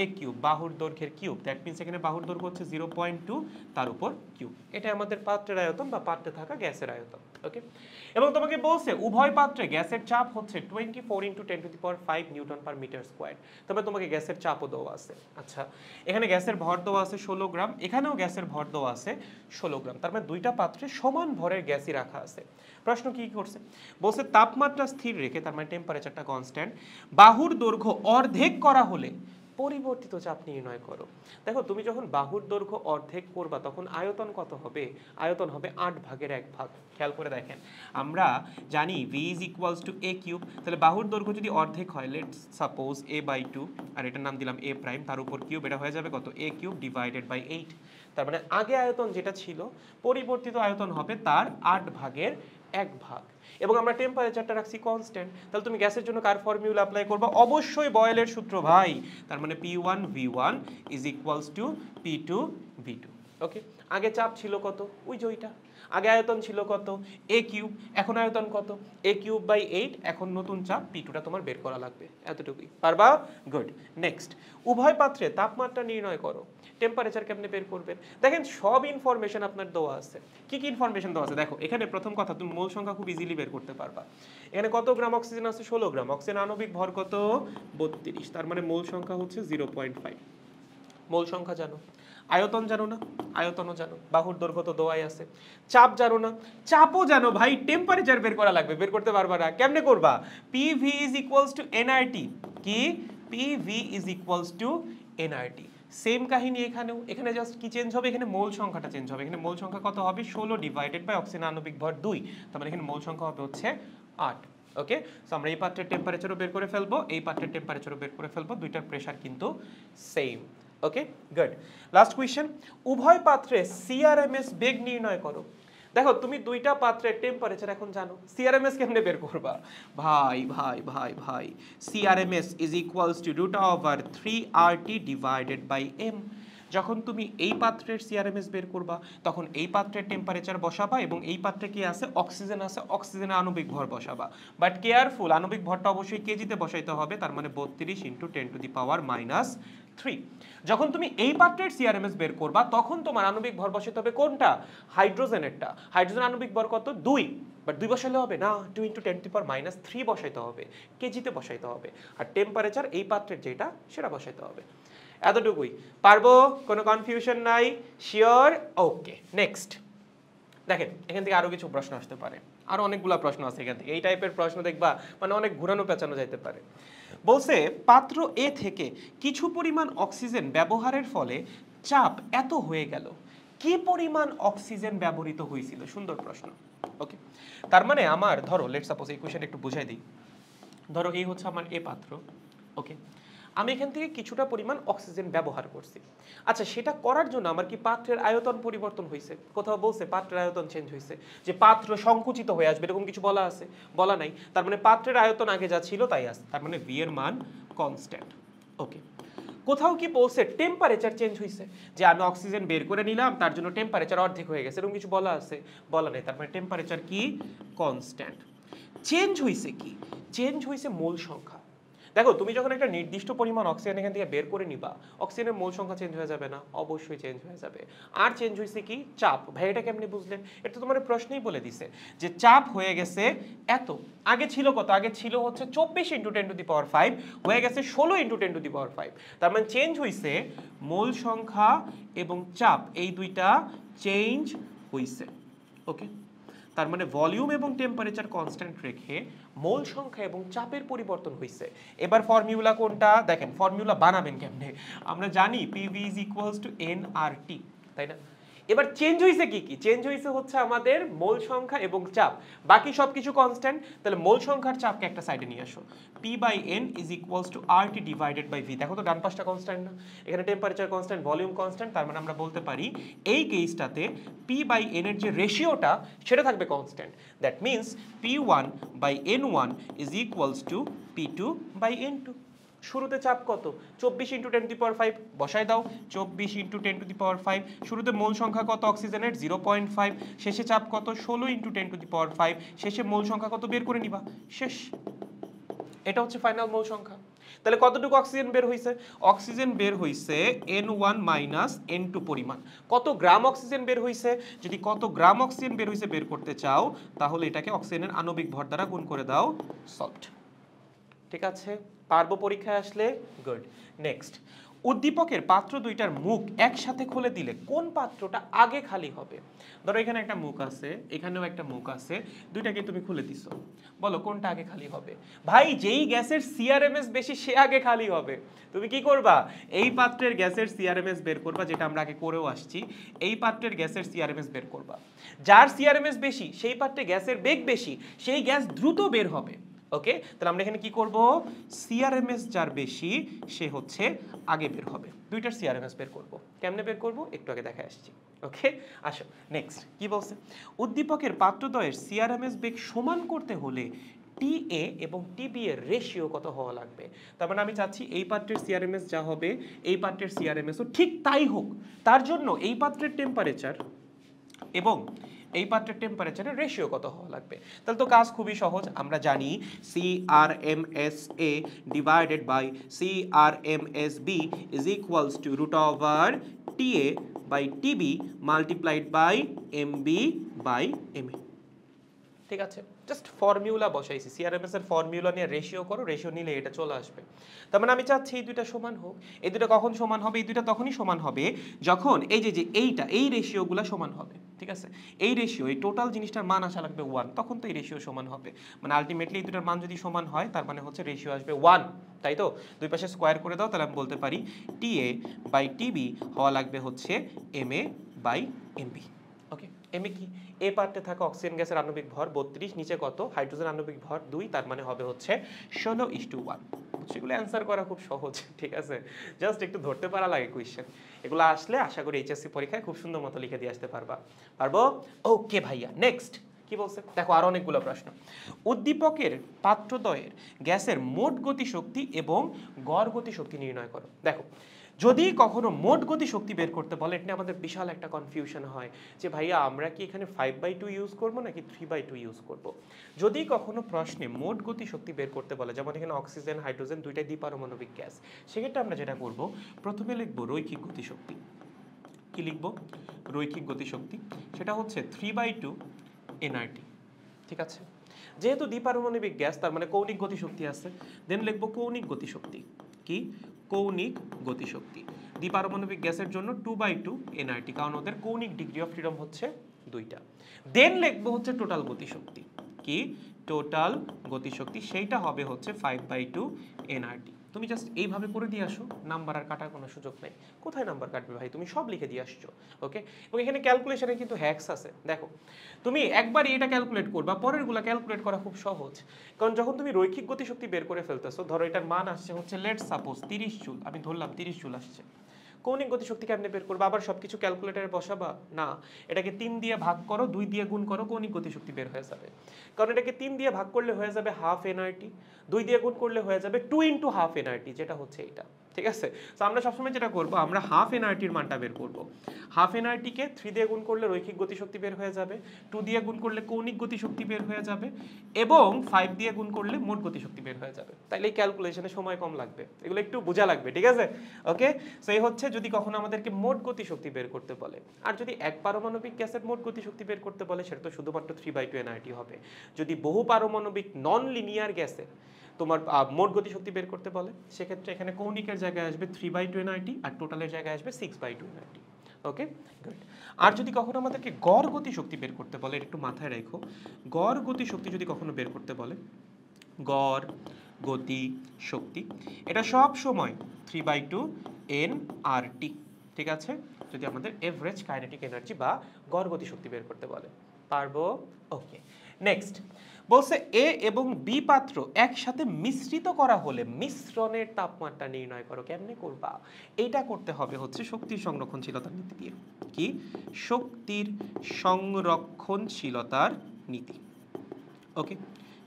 A³, বাহুর দৈর্ঘ্যের কিউব, দ্যাট মিন্স এখানে বাহুর দৈর্ঘ্য হচ্ছে 0.2, তার উপর কিউব। এটা আমাদের পাত্রের আয়তন বা পাত্রে থাকা গ্যাসের আয়তন। ওকে, এবং তোমাকে বলছে উভয় পাত্রে গ্যাসের চাপ হচ্ছে 24 × 10⁵ নিউটন পার মিটার স্কয়ার। তবে তোমাকে গ্যাসের চাপও দেওয়া আছে। আচ্ছা, এখানে গ্যাসের ভর দেওয়া আছে 16 গ্রাম, এখানেও গ্যাসের ভর দেওয়া আছে 16 গ্রাম। তার মানে দুইটা পাত্রে সমান ভরের গ্যাসই রাখা আছে। প্রশ্ন কি করছে? বলছে তাপমাত্রা স্থির রেখে, তার মানে টেম্পারেচারটা কনস্ট্যান্ট, বাহুর দৈর্ঘ্য অর্ধেক করা হলে পরিবর্তিত চাপ নির্ণয় করো। দেখো তুমি যখন বাহুর দৈর্ঘ্য অর্ধেক করবা তখন আয়তন কত হবে? আয়তন হবে 8/1 খেয়াল করে দেখেন, আমরা জানি v is equals two a cube, তাহলে বাহুর দৈর্ঘ্য যদি অর্ধেক হয়, লেটস সাপোজ a/2, আর এটার নাম দিলাম a প্রাইম, তার উপর কিউব, এটা হয়ে যাবে কত? a cube divided by 8। তার মানে আগে আয়তন যেটা ছিল পরিবর্তিত আয়তন হবে তার 8/1। এবং আমরা টেম্পারেচারটা রাখছি কনস্ট্যান্ট, তাহলে তুমি গ্যাসের জন্য কার ফর্মুলা অ্যাপ্লাই করবা? অবশ্যই বয়েলের সূত্র ভাই। তার মানে P1V1 is equals to P2V2। ওকে, আগে চাপ ছিল কত? ওই যে ওইটা। আগে আয়তন ছিল কত? a কিউব, এখন আয়তন কত? a কিউব বাই 8, এখন নতুন চাপ P2টা তোমার বের করা লাগবে, এতটুকুই। পারবা? গুড। নেক্সট, উভয় পাত্রে তাপমাত্রা নির্ণয় করো। টেম্পারেচার কেমনে বের করবেন? দেখেন সব ইনফরমেশন আপনার দেওয়া আছে। কি কি ইনফরমেশন দেওয়া আছে দেখো, এখানে প্রথম কথা তুমি মোল সংখ্যা খুব ইজিলি বের করতে পারবা। এখানে কত গ্রাম অক্সিজেন আছে? 16 গ্রাম। অক্সিজেন আণবিক ভর কত? 32। তার মানে মোল সংখ্যা হচ্ছে 0.5। মোল সংখ্যা জানো, আয়তন জানো না? আয়তনও জানো, বাহুর দৈর্ঘ্য তো দেওয়াই আছে। চাপ জানো না? চাপও জানো ভাই, টেম্পারেচার বের করা লাগবে। বের করতে পারবা না? কেমনে করবা? PV is equals two nRT। কি? PV is equals two nRT। Same কাহিনী এখানেও। এখানে জাস্ট কি চেঞ্জ হবে? এখানে মোল সংখ্যাটা চেঞ্জ হবে। এখানে মোল সংখ্যা কত হবে? 16 ডিভাইডেড বাই অক্সিজেন আণবিক ভর 2। তার মানে এখানে মোল সংখ্যা হবে হচ্ছে 8। ওকে, সো আমরা এই পাত্রের টেম্পারেচারও বের করে ফেলবো, এই পাত্রের টেম্পারেচারও বের করে ফেলবো, দুইটার প্রেসার কিন্তু সেম। ওকে, গুড। লাস্ট কোয়েশ্চেন, উভয় পাত্রে সিআরএমএস বেগ নির্ণয় করো। দেখো তুমি দুইটা পাত্রের টেম্পারেচার এখন জানো, সিআরএমএস কেমনে বের করবা? ভাই ভাই ভাই ভাই, CRMS is equals to √3RT divided by m। যখন তুমি এই পাত্রের সিআরএমএস বের করবা তখন এই পাত্রের টেম্পারেচার বসাবা এবং এই পাত্রে কি আছে? অক্সিজেন আছে, অক্সিজেনের আণবিক ভর বসাবা। বাট কেয়ারফুল, আণবিক ভরটা অবশ্যই কেজিতে বসাইতে হবে, তার মানে 32 × 10⁻³ যখন তুমি এই পাত্রের সিআরএমএস বের করবা তখন তোমার আণবিক ভর বসাতে হবে কোনটা? হাইড্রোজেনেরটা। হাইড্রোজেন আণবিক ভর কত? 2। বাট 2 বসাইলে হবে না, 2 × 10⁻³ বসাইতে হবে, কেজিতে বসাইতে হবে। আর টেম্পারেচার এই পাত্রের যেটা সেটা বসাইতে হবে। এতটুকুই পারবো? কোনো কনফিউশন নাই? শিওর? ওকে, নেক্সট দেখেন, এখান থেকে আরো কিছু প্রশ্ন আসতে পারে, আরো অনেকগুলো প্রশ্ন আছে এখান থেকে। এই টাইপের প্রশ্ন দেখবা মানে অনেক ঘুরানো পেঁচানো যাইতে পারে। বলছে পাত্র এ থেকে কিছু পরিমাণ অক্সিজেন ব্যবহারের ফলে চাপ এত হয়ে গেল, কি পরিমাণ অক্সিজেন ব্যবহৃত হয়েছিল? সুন্দর প্রশ্ন। ওকে, তার মানে আমার ধরো লেটস সাপোজ এই কোয়েশ্চেনটা একটু বুঝাই দিই। ধরো এই হচ্ছে আমার এ পাত্র। ওকে, আমি এখান থেকে কিছুটা পরিমাণ অক্সিজেন ব্যবহার করছি। আচ্ছা, সেটা করার জন্য আমার কি পাত্রের আয়তন পরিবর্তন হয়েছে? কোথাও বলছে পাত্রের আয়তন চেঞ্জ হয়েছে, যে পাত্র সংকুচিত হয়ে আসবে, এরকম কিছু বলা আছে? বলা নাই। তার মানে পাত্রের আয়তন আগে যা ছিল তাই আছে, তার মানে ভি এর মান কনস্ট্যান্ট। ওকে, কোথাও কি বলছে টেম্পারেচার চেঞ্জ হয়েছে, যে আমি অক্সিজেন বের করে নিলাম তার জন্য টেম্পারেচার অর্ধেক হয়ে গেছে, এরকম কিছু বলা আছে? বলা নেই। তার মানে টেম্পারেচার কি? কনস্ট্যান্ট। চেঞ্জ হয়েছে কি? চেঞ্জ হয়েছে মোল সংখ্যা। দেখো তুমি যখন একটা নির্দিষ্ট পরিমাণ অক্সিজেন এখান থেকে বের করে নিবা, অক্সিজেনের মোল সংখ্যা চেঞ্জ হয়ে যাবে না? অবশ্যই চেঞ্জ হয়ে যাবে। আর চেঞ্জ হয়েছে কি? চাপ। ভাই এটা কেমনে বুঝলেন? এটা তো তোমার প্রশ্নই বলে দিছে যে চাপ হয়ে গেছে এত। আগে ছিল কত? আগে ছিল হচ্ছে 24 × 10⁵, হয়ে গেছে 16 × 10⁵। তার মানে চেঞ্জ হয়েছে মোল সংখ্যা এবং চাপ, এই দুইটা চেঞ্জ হয়েছে। ওকে, তার মানে ভলিউম এবং টেম্পারেচার কনস্ট্যান্ট রেখে মোল সংখ্যা এবং চাপের পরিবর্তন হয়েছে। এবার ফর্মুলা কোনটা? দেখেন ফর্মুলা বানাবেন কেমনে? আমরা জানি PV is equals two nRT, তাই না? এবার চেঞ্জ হয়েছে কি কি? চেঞ্জ হয়েছে হচ্ছে আমাদের মোল সংখ্যা এবং চাপ, বাকি সবকিছু কনস্ট্যান্ট। তাহলে মোল সংখ্যার চাপকে একটা সাইডে নিয়ে আসো। P/n is equals to RT divided by V। দেখো তো ডান পাশটা কনস্ট্যান্ট না? এখানে টেম্পারেচার কনস্ট্যান্ট, ভলিউম কনস্ট্যান্ট, তার মানে আমরা বলতে পারি এই কেসটাতে P/n এর যে রেশিওটা সেটা থাকবে constant. That means P1/n1 is equals two P2/n2। শুরুতে চাপ কত? 24 × 10⁵, বসাই দাও 24 × 10⁵। শুরুতে মোল সংখ্যা কত অক্সিজেনের? 0.5। শেষে চাপ কত? 16 × 10⁵। শেষে মোল সংখ্যা কত বের করে নিবা, শেষ। এটা হচ্ছে ফাইনাল মোল সংখ্যা। তাহলে কতটুকু অক্সিজেন বের হইছে? অক্সিজেন বের হইছে N1 - N2 পরিমাণ। কত গ্রাম অক্সিজেন বের হইছে? যদি কত গ্রাম অক্সিজেন বের হইছে বের করতে চাও তাহলে এটাকে অক্সিজেনের আণবিক ভর দ্বারা গুণ করে দাও, সলভড। ঠিক আছে, পারবো পরীক্ষায় আসলে? গুড। নেক্সট, উদ্দীপকের পাত্র দুইটার মুখ একসাথে খুলে দিলে কোন পাত্রটা আগে খালি হবে? ধরো এখানে একটা মুখ আছে, এখানেও একটা মুখ আছে, দুইটাকে তুমি খুলে দিছো, বলো কোনটা আগে খালি হবে? ভাই যেই গ্যাসের সিআরএমএস বেশি সে আগে খালি হবে। তুমি কি করবা? এই পাত্রের গ্যাসের সিআরএমএস বের করবা, যেটা আমরা আগে করেও আসছি। এই পাত্রের গ্যাসের সিআরএমএস বের করবা, যার সিআরএমএস বেশি সেই পাত্রে গ্যাসের বেগ বেশি, সেই গ্যাস দ্রুত বের হবে। ওকে, তাহলে আমরা এখানে কি করব? সিআরএমএস যার বেশি সে হচ্ছে আগে বের হবে। দুইটার সিআরএমএস বের করব। কেমনে বের করব একটু আগে দেখে আসছি। ওকে, আসো নেক্সট কি বলছে? উদ্দীপকের পাত্রদ্বয়ের সিআরএমএস বেগ সমান করতে হলে টিএ এবং টিবি এর রেশিও কত হওয়া লাগবে? তার মানে আমি চাচ্ছি এই পাত্রের সিআরএমএস যা হবে এই পাত্রের সিআরএমএসও ঠিক তাই হোক। তার জন্য এই পাত্রের টেম্পারেচার এবং এই পাত্রের টেম্পারেচারের রেশিও কত হওয়া লাগবে? তাহলে তো কাজ খুবই সহজ, আমরা জানি CRMSA divided by CRMSB is equals to root over TA by TB multiplied by MB by MA। ঠিক আছে, জাস্ট ফর্মুলা বসাইছি, সিআরএমএস এর ফর্মুলা নিয়ে রেশিও করো, রেশিও নিলে এটা চলে আসবে। তার মানে আমি চাচ্ছি এই দুইটা সমান হোক। এই দুইটা কখন সমান হবে? এই দুইটা তখনই সমান হবে যখন এই যে এই রেশিওগুলো সমান হবে। ঠিক আছে, এই রেশিও, এই টোটাল জিনিসটার মান আসা লাগবে 1, তখন তো এই রেশিও সমান হবে। মানে আলটিমেটলি এই দুটার মান যদি সমান হয় তার মানে হচ্ছে রেশিও আসবে 1, তাই তো? দুই পাশে স্কোয়ার করে দাও, তাহলে আমি বলতে পারি টিএ বাই টিবি হওয়া লাগবে হচ্ছে MA by MB। Okay, MA কি? এ পার্টে থাকা অক্সিজেন গ্যাসের আণবিক ভর 32, নিচে কত? হাইড্রোজেন আণবিক ভর 2, তার মানে হবে হচ্ছে 16:1। সেগুলো অ্যান্সার করা খুব সহজ, ঠিক আছে? জাস্ট একটু ধরতে পারা লাগে কোয়েশ্চেন। এগুলো আসলে আশা করি এইচএসসি পরীক্ষায় খুব সুন্দর মতো লিখে দিয়ে আসতে পারবো? ওকে ভাইয়া, নেক্সট কি বলছে দেখো, আরো অনেকগুলো প্রশ্ন। উদ্দীপকের পাত্রদ্বয়ের গ্যাসের মোট গতিশক্তি এবং গড় গতিশক্তি নির্ণয় করো। দেখো, যদি কখনো মোট গতি শক্তি বের করতে বলে, এটা আমাদের বিশাল একটা কনফিউশন হয় যে ভাইয়া আমরা কি এখানে 5/2 ইউজ করব নাকি 3/2 ইউজ করব। যদি কখনো প্রশ্নে মোট গতি শক্তি বের করতে বলে, যেমন এখানে অক্সিজেন হাইড্রোজেন দুইটাই দ্বিপারমাণবিক গ্যাস, সেক্ষেত্রে আমরা যেটা করব, প্রথমে লিখব রৈখিক গতিশক্তি। কি লিখব? রৈখিক গতিশক্তি, সেটা হচ্ছে 3/2 nRT। ঠিক আছে, যেহেতু দ্বিপারমাণবিক গ্যাস তার মানে কৌণিক গতিশক্তি আছে, দেন লিখব কৌণিক গতিশক্তি। কি? কৌণিক গতিশক্তি। দ্বিপারমাণবিক গ্যাসের জন্য 2/2 nRT, কারণ ওদের কৌণিক ডিগ্রি অফ ফ্রিডম হচ্ছে 2টা। দেন লিখবো হচ্ছে টোটাল গতিশক্তি। কি? টোটাল গতিশক্তি, সেইটা হবে হচ্ছে 5/2 nRT। তুমি জাস্ট এইভাবে করে দিয়ে আসো, নাম্বার আর কাটার কোনো সুযোগ নেই। কোথায় নাম্বার কাটবে ভাই, তুমি সব লিখে দিয়ে আসছো। ওকে, এবং এখানে ক্যালকুলেশনে কিন্তু হ্যাক্স আছে। দেখো, তুমি একবারই এটা ক্যালকুলেট করবা, পরেরগুলো ক্যালকুলেট করা খুব সহজ। কারণ যখন তুমি রৈখিক গতিশক্তি বের করে ফেলতেছো, ধরো এটার মান আসছে হচ্ছে লেটস সাপোজ 30 জুল, আমি ধরলাম 30 জুল আসছে। কৌণিক গতিশক্তি কেমনে বের করবা? আবার সবকিছু ক্যালকুলেটরে বসাবা না, এটাকে 3 দিয়ে ভাগ করো, 2 দিয়ে গুণ করো, কৌণিক গতিশক্তি বের হয়ে যাবে। কারণ এটাকে 3 দিয়ে ভাগ করলে হয়ে যাবে হাফ এনআরটি, 2 দিয়ে গুণ করলে হয়ে যাবে 2 × হাফ এনআরটি, যেটা হচ্ছে এইটা। ঠিক আছে, তো আমরা সবসময় যেটা করবো, আমরা হাফ এনআরটির মানটা বের করবো। হাফ এনআরটিকে 3 দিয়ে গুণ করলে রৈখিক গতিশক্তি বের হয়ে যাবে, 2 দিয়ে গুণ করলে কৌণিক গতিশক্তি বের হয়ে যাবে, এবং 5 দিয়ে গুণ করলে মোট গতিশক্তি বের হয়ে যাবে। তাইলে এই ক্যালকুলেশনে সময় কম লাগবে, এগুলো একটু বোঝা লাগবে। ঠিক আছে, ওকে। সো এই হচ্ছে যদি কখনো আমাদেরকে মোট গতিশক্তি বের করতে বলে। আর যদি এক পারমাণবিক গ্যাসের মোট গতিশক্তি বের করতে বলে, সেটা তো শুধুমাত্র 3/2 এনআরটি হবে। যদি বহু পারমাণবিক নন লিনিয়ার গ্যাসের তোমার মোট গতিশক্তি বের করতে বলে, সেক্ষেত্রে এখানে কৌণিকের জায়গায় আসবে 3/2 এনআরটি, আর টোটালের জায়গায় আসবে 6/2 এনআরটি। ওকে, গুড। আর যদি কখনো আমাদেরকে গড় গতিশক্তি বের করতে বলে, একটু মাথায় রাখো, গড় গতিশক্তি যদি কখনো বের করতে বলে, গড় গতি শক্তি, এটা সব সময় 3/2 nRT। ঠিক আছে, যদি আমাদের এভারেজ কাইনেটিক এনার্জি বা গড় গতি শক্তি বের করতে বলে, পারবো? ওকে, নেক্সট বলছে এ এবং বি পাত্র একসাথে মিশ্রিত করা হলে মিশ্রণের তাপমাত্রা নির্ণয় করো। কেমনে করবা? এইটা করতে হবে হচ্ছে শক্তির সংরক্ষণশীলতার নীতি দিয়ে। কি? শক্তির সংরক্ষণশীলতার নীতি। ওকে,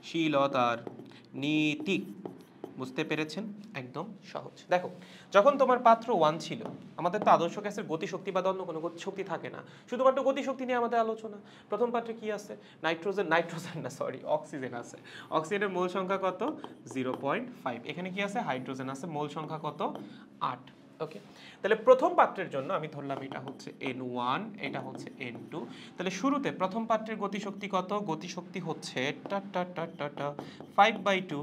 শীলতার নীতি, বুঝতে পেরেছেন? একদম সহজ। দেখো, যখন তোমার পাত্র 1 ছিল, আমাদের তো আদর্শ গ্যাসের গতিশক্তি বা অন্য কোনো গতিশক্তি থাকে না, শুধুমাত্র গতিশক্তি নিয়ে আমাদের আলোচনা। প্রথম পাত্রে কি আছে? অক্সিজেন আছে। অক্সিজেনের মোল সংখ্যা কত? 0.5। এখানে কি আছে? হাইড্রোজেন আছে, মোল সংখ্যা কত? 8। ওকে, তাহলে প্রথম পাত্রের জন্য আমি ধরলাম এটা হচ্ছে n1, এটা হচ্ছে n2। তাহলে শুরুতে প্রথম পাত্রের গতিশক্তি কত? গতিশক্তি হচ্ছে 5/2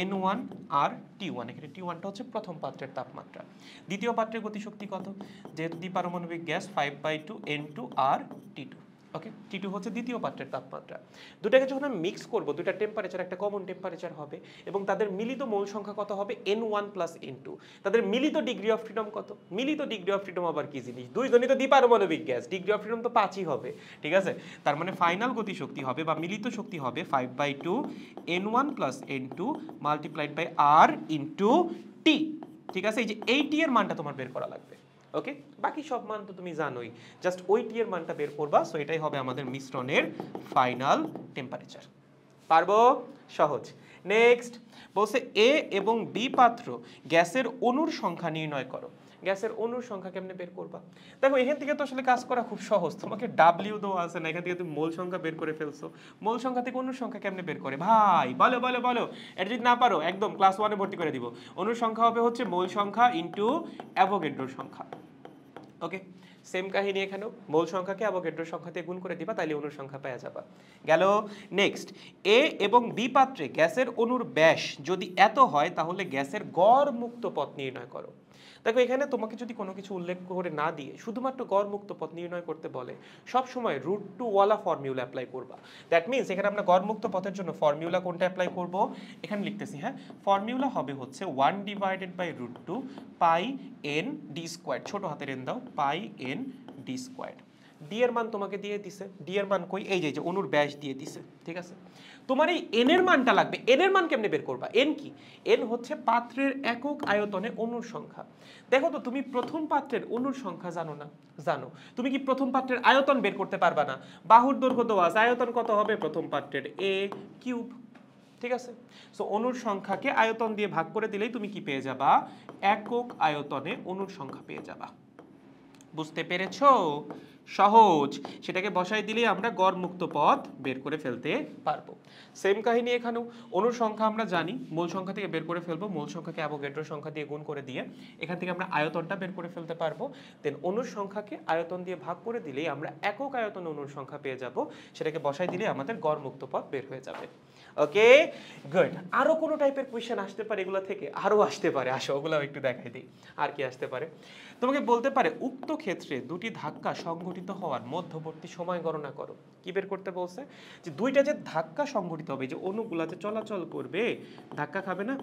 n1 আর t1। এখানে t1টা হচ্ছে প্রথম পাত্রের তাপমাত্রা। দ্বিতীয় পাত্রের গতিশক্তি কত? যেহেতু দ্বিপারমাণবিক গ্যাস, 5/2 n2 আর t2। ওকে, T2 হচ্ছে দ্বিতীয় পাত্রের তাপমাত্রা। দুটাকে যখন আমি মিক্স করব, দুটা টেম্পারেচার একটা কমন টেম্পারেচার হবে এবং তাদের মিলিত মোল সংখ্যা কত হবে? n1 plus n2। তাদের মিলিত ডিগ্রি অফ ফ্রিডম কত? মিলিত ডিগ্রি অফ ফ্রিডম আবার কি জিনিস? দুইজনই তো দ্বিপারমাণবিক গ্যাস, ডিগ্রি অফ ফ্রিডম তো 5ই হবে, ঠিক আছে? তার মানে ফাইনাল গতিশক্তি হবে বা মিলিত শক্তি হবে 5/2 n1 plus n2 multiplied by r into t। ঠিক আছে, এই যে এই টি এর মানটা তোমার বের করা লাগবে। ওকে, বাকি সব মান তো তুমি জানোই, জাস্ট ওই টি এর মানটা বের করবা। সো এটাই হবে আমাদের মিশ্রণের ফাইনাল টেম্পারেচার। পারবো? সহজ। নেক্সট বলছে এ এবং বি পাত্র গ্যাসের অণুর সংখ্যা নির্ণয় করো। গ্যাসের অণুর সংখ্যা কেমনে বের করবা? দেখো এখান থেকে তো আসলে কাজ করা খুব সহজ, তোমাকে ডাব্লিউ দেওয়া আছে না, এখান থেকে তুমি মোল সংখ্যা বের করে ফেলছো। মোল সংখ্যা থেকে অণুর সংখ্যা কেমনে বের করে ভাই? বলো বলো বলো, এটা যদি না পারো একদম ক্লাস 1-এ ভর্তি করে দিব। অণুর সংখ্যা হবে হচ্ছে মোল সংখ্যা ইন্টু অ্যাভোগাড্রোর সংখ্যা। ওকে, সেম কাহিনী এখানেও, মোল সংখ্যাকে অ্যাভোগাড্রোর সংখ্যা দিয়ে গুণ করে দিবা, তাইলে অণুর সংখ্যা পেয়ে যাবা। গেল। নেক্সট, এ এবং বি পাত্রে গ্যাসের অণুর ব্যাস যদি এত হয় তাহলে গ্যাসের গড় মুক্ত পথ নির্ণয় করো। দেখো এখানে তোমাকে যদি কোনো কিছু উল্লেখ করে না দিয়ে শুধুমাত্র গড় মুক্ত পথ নির্ণয় করতে বলে, সব সময় √2 ওয়ালা ফর্মুলা অ্যাপ্লাই করবা। দ্যাট মিন্স এখানে আমরা গড় মুক্ত পথের জন্য ফর্মুলা কোনটা অ্যাপ্লাই করব? এখানে লিখতেছি, হ্যাঁ, ফর্মুলা হবে হচ্ছে 1 divided by √2 pi n d square, ছোট হাতের এন দাও, pi n d square. D এর মান তোমাকে দিয়ে দিছে, ডি এর মান কই? এই যে অণুর ব্যাস দিয়ে দিছে, ঠিক আছে? তোমার এই এন এর মানটা লাগবে। এন এর মান কেমনে বের করবা? এন কি? এন হচ্ছে পাত্রের একক আয়তনে অণুর সংখ্যা। দেখো তো তুমি প্রথম পাত্রের অণুর সংখ্যা জানো না? জানো। তুমি কি প্রথম পাত্রের আয়তন বের করতে পারবা না? বাহুর দৈর্ঘ্য দেওয়া আছে, আয়তন কত হবে প্রথম পাত্রের? a কিউব, ঠিক আছে? সো অণুর সংখ্যাকে আয়তন দিয়ে ভাগ করে দিলেই তুমি কি পেয়ে যাবা? একক আয়তনে অণুর সংখ্যা পেয়ে যাবা। বুঝতে পেরেছো? সহজ। সেটাকে বসাই দিলেই আমরা গড় মুক্ত পথ বের করে ফেলতে পারবো। সেম কাহিনী এখানেও, অণুর সংখ্যা আমরা জানি, মূল সংখ্যা থেকে বের করে ফেলবো। মূল সংখ্যাকে অ্যাভোগাড্রোর সংখ্যা দিয়ে গুণ করে দিয়ে এখান থেকে আমরা আয়তনটা বের করে ফেলতে পারবো। দেন অণুর সংখ্যাকে আয়তন দিয়ে ভাগ করে দিলেই আমরা একক আয়তন অণুর সংখ্যা পেয়ে যাব। সেটাকে বসাই দিলে আমাদের গড় মুক্ত পথ বের হয়ে যাবে। ওকে, গুড। আরো কোনো টাইপের কোয়েশ্চেন আসতে পারে এগুলো থেকে? আরো আসতে পারে, আসো ওগুলো একটু দেখাই দিই। আর কি আসতে পারে? তোমাকে বলতে পারে উক্ত ক্ষেত্রে দুটি ধাক্কা সংঘটিত হওয়ার মধ্যবর্তী সময় গণনা করো। কি বের করতে বলছে? যে দুইটা যে ধাক্কা সংঘটিত হবে, যে অণুগুলা যে চলাচল করবে, ধাক্কা খাবে না,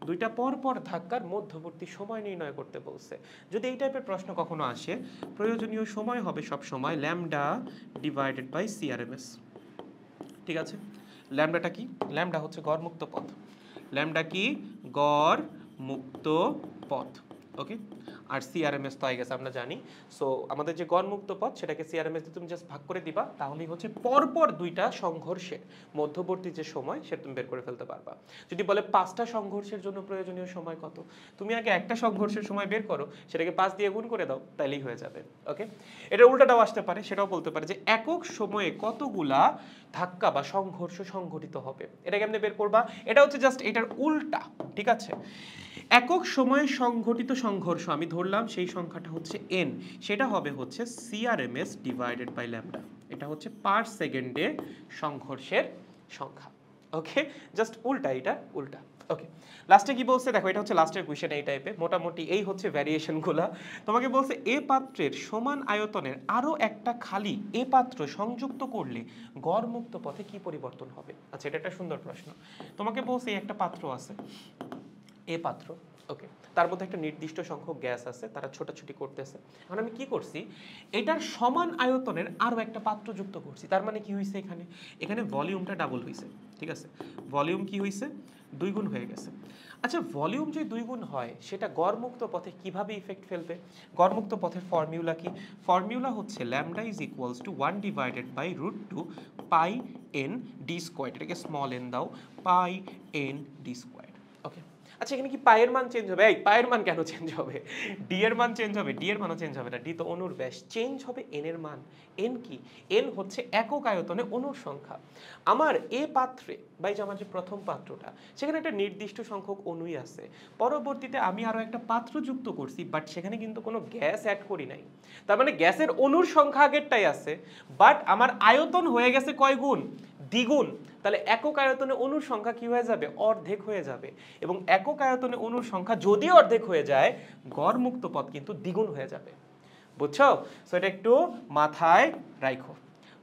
দুইটা পর পর ধাক্কার মধ্যবর্তী সময় নির্ণয় করতে বলছে। যদি এই টাইপের প্রশ্ন কখনো আসে, প্রয়োজনীয় সময় হবে সব সময় ল্যামডা ডিভাইডেড বাই সিআরএমএস। ঠিক আছে? ল্যামডাটা কি? ল্যামডা হচ্ছে গড় মুক্ত পথ। ল্যামডা কি? গড় মুক্ত পথ। ওকে, আর সিআরএমএস তো আই গেছে আমরা জানি। সো আমাদের যে গড় মুক্ত পথ, সেটাকে সিআরএমএস দিয়ে তুমি জাস্ট ভাগ করে দিবা, তাহলেই হচ্ছে পরপর দুইটা সংঘর্ষের মধ্যবর্তী যে সময় সেটা তুমি বের করে ফেলতে পারবা। যদি বলে 5টা সংঘর্ষের জন্য প্রয়োজনীয় সময় কত, তুমি আগে একটা সংঘর্ষের সময় বের করো, সেটাকে 5 দিয়ে গুণ করে দাও, তাইলেই হয়ে যাবে। ওকে, এটা উল্টাটাও আসতে পারে, সেটাও বলতে পারে যে একক সময়ে কতগুলা ধাক্কা বা সংঘর্ষ সংঘটিত হবে। এটা কেমনে বের করবা? এটা হচ্ছে জাস্ট এটার উল্টা, ঠিক আছে? একক সময়ে সংঘটিত সংঘর্ষ আমি ধরলাম, সেই সংখ্যাটা হচ্ছে n, সেটা হবে হচ্ছে সিআরএমএস ডিভাইডেড বাই ল্যামডা। এটা হচ্ছে পার সেকেন্ডে সংঘর্ষের সংখ্যা। ওকে, জাস্ট উল্টা, এটা উল্টা। ওকে, লাস্টে কি বলছে দেখো, এটা হচ্ছে লাস্টের কোয়েশ্চেন এই টাইপের, মোটামুটি এই হচ্ছে ভ্যারিয়েশনগুলা। তোমাকে বলছে এ পাত্রের সমান আয়তনের আরো একটা খালি এ পাত্র সংযুক্ত করলে গড় মুক্ত পথে কি পরিবর্তন হবে? আচ্ছা, এটা একটা সুন্দর প্রশ্ন। তোমাকে বলছে একটা পাত্র আছে, এ পাত্র, ওকে, তার মধ্যে একটা নির্দিষ্ট সংখ্যক গ্যাস আছে, তারা ছোটাছুটি করতেছে। এখন আমি কি করছি? এটার সমান আয়তনের আরো একটা পাত্র যুক্ত করছি। তার মানে কি হয়েছে? এখানে এখানে ভলিউমটা ডাবল হয়েছে, ঠিক আছে? ভলিউম কি হয়েছে? 2 গুণ হয়ে গেছে। আচ্ছা, ভলিউম যদি 2 গুণ হয়, সেটা গড়মুক্ত পথে কিভাবে ইফেক্ট ফেলবে? গড়মুক্ত পথের ফর্মুলা কি? ফর্মুলা হচ্ছে lambda is equals to 1 divided by √2 pi n d square. এটাকে স্মল এন দাও, pi n d square. Okay, আচ্ছা এখানে কি পায়ের মান চেঞ্জ হবে? এই পায়ের মান কেন চেঞ্জ হবে? ডি এর মান চেঞ্জ হবে? ডি এর মানও চেঞ্জ হবে না। ডি তো অণুর ব্যাস। চেঞ্জ হবে এন এর মান। এন কি? এন হচ্ছে একক আয়তনে অণুর সংখ্যা। আমার এ পাত্রে বা এই যে আমার যে প্রথম পাত্রটা, সেখানে একটা নির্দিষ্ট সংখ্যক অণুই আছে। পরবর্তীতে আমি আরো একটা পাত্র যুক্ত করছি, বাট সেখানে কিন্তু কোনো গ্যাস অ্যাড করি নাই। তার মানে গ্যাসের অণুর সংখ্যা আগেরটাই আছে, বাট আমার আয়তন হয়ে গেছে কয় গুণ? দ্বিগুণ। তাহলে একক আয়তনে অণুর সংখ্যা কি হয়ে যাবে? অর্ধেক হয়ে যাবে। এবং একক আয়তনে অণুর সংখ্যা যদি অর্ধেক হয়ে যায়, গড় মুক্ত পথ কিন্তু দ্বিগুণ হয়ে যাবে। বুঝছো? সো এটা একটু মাথায় রাখো।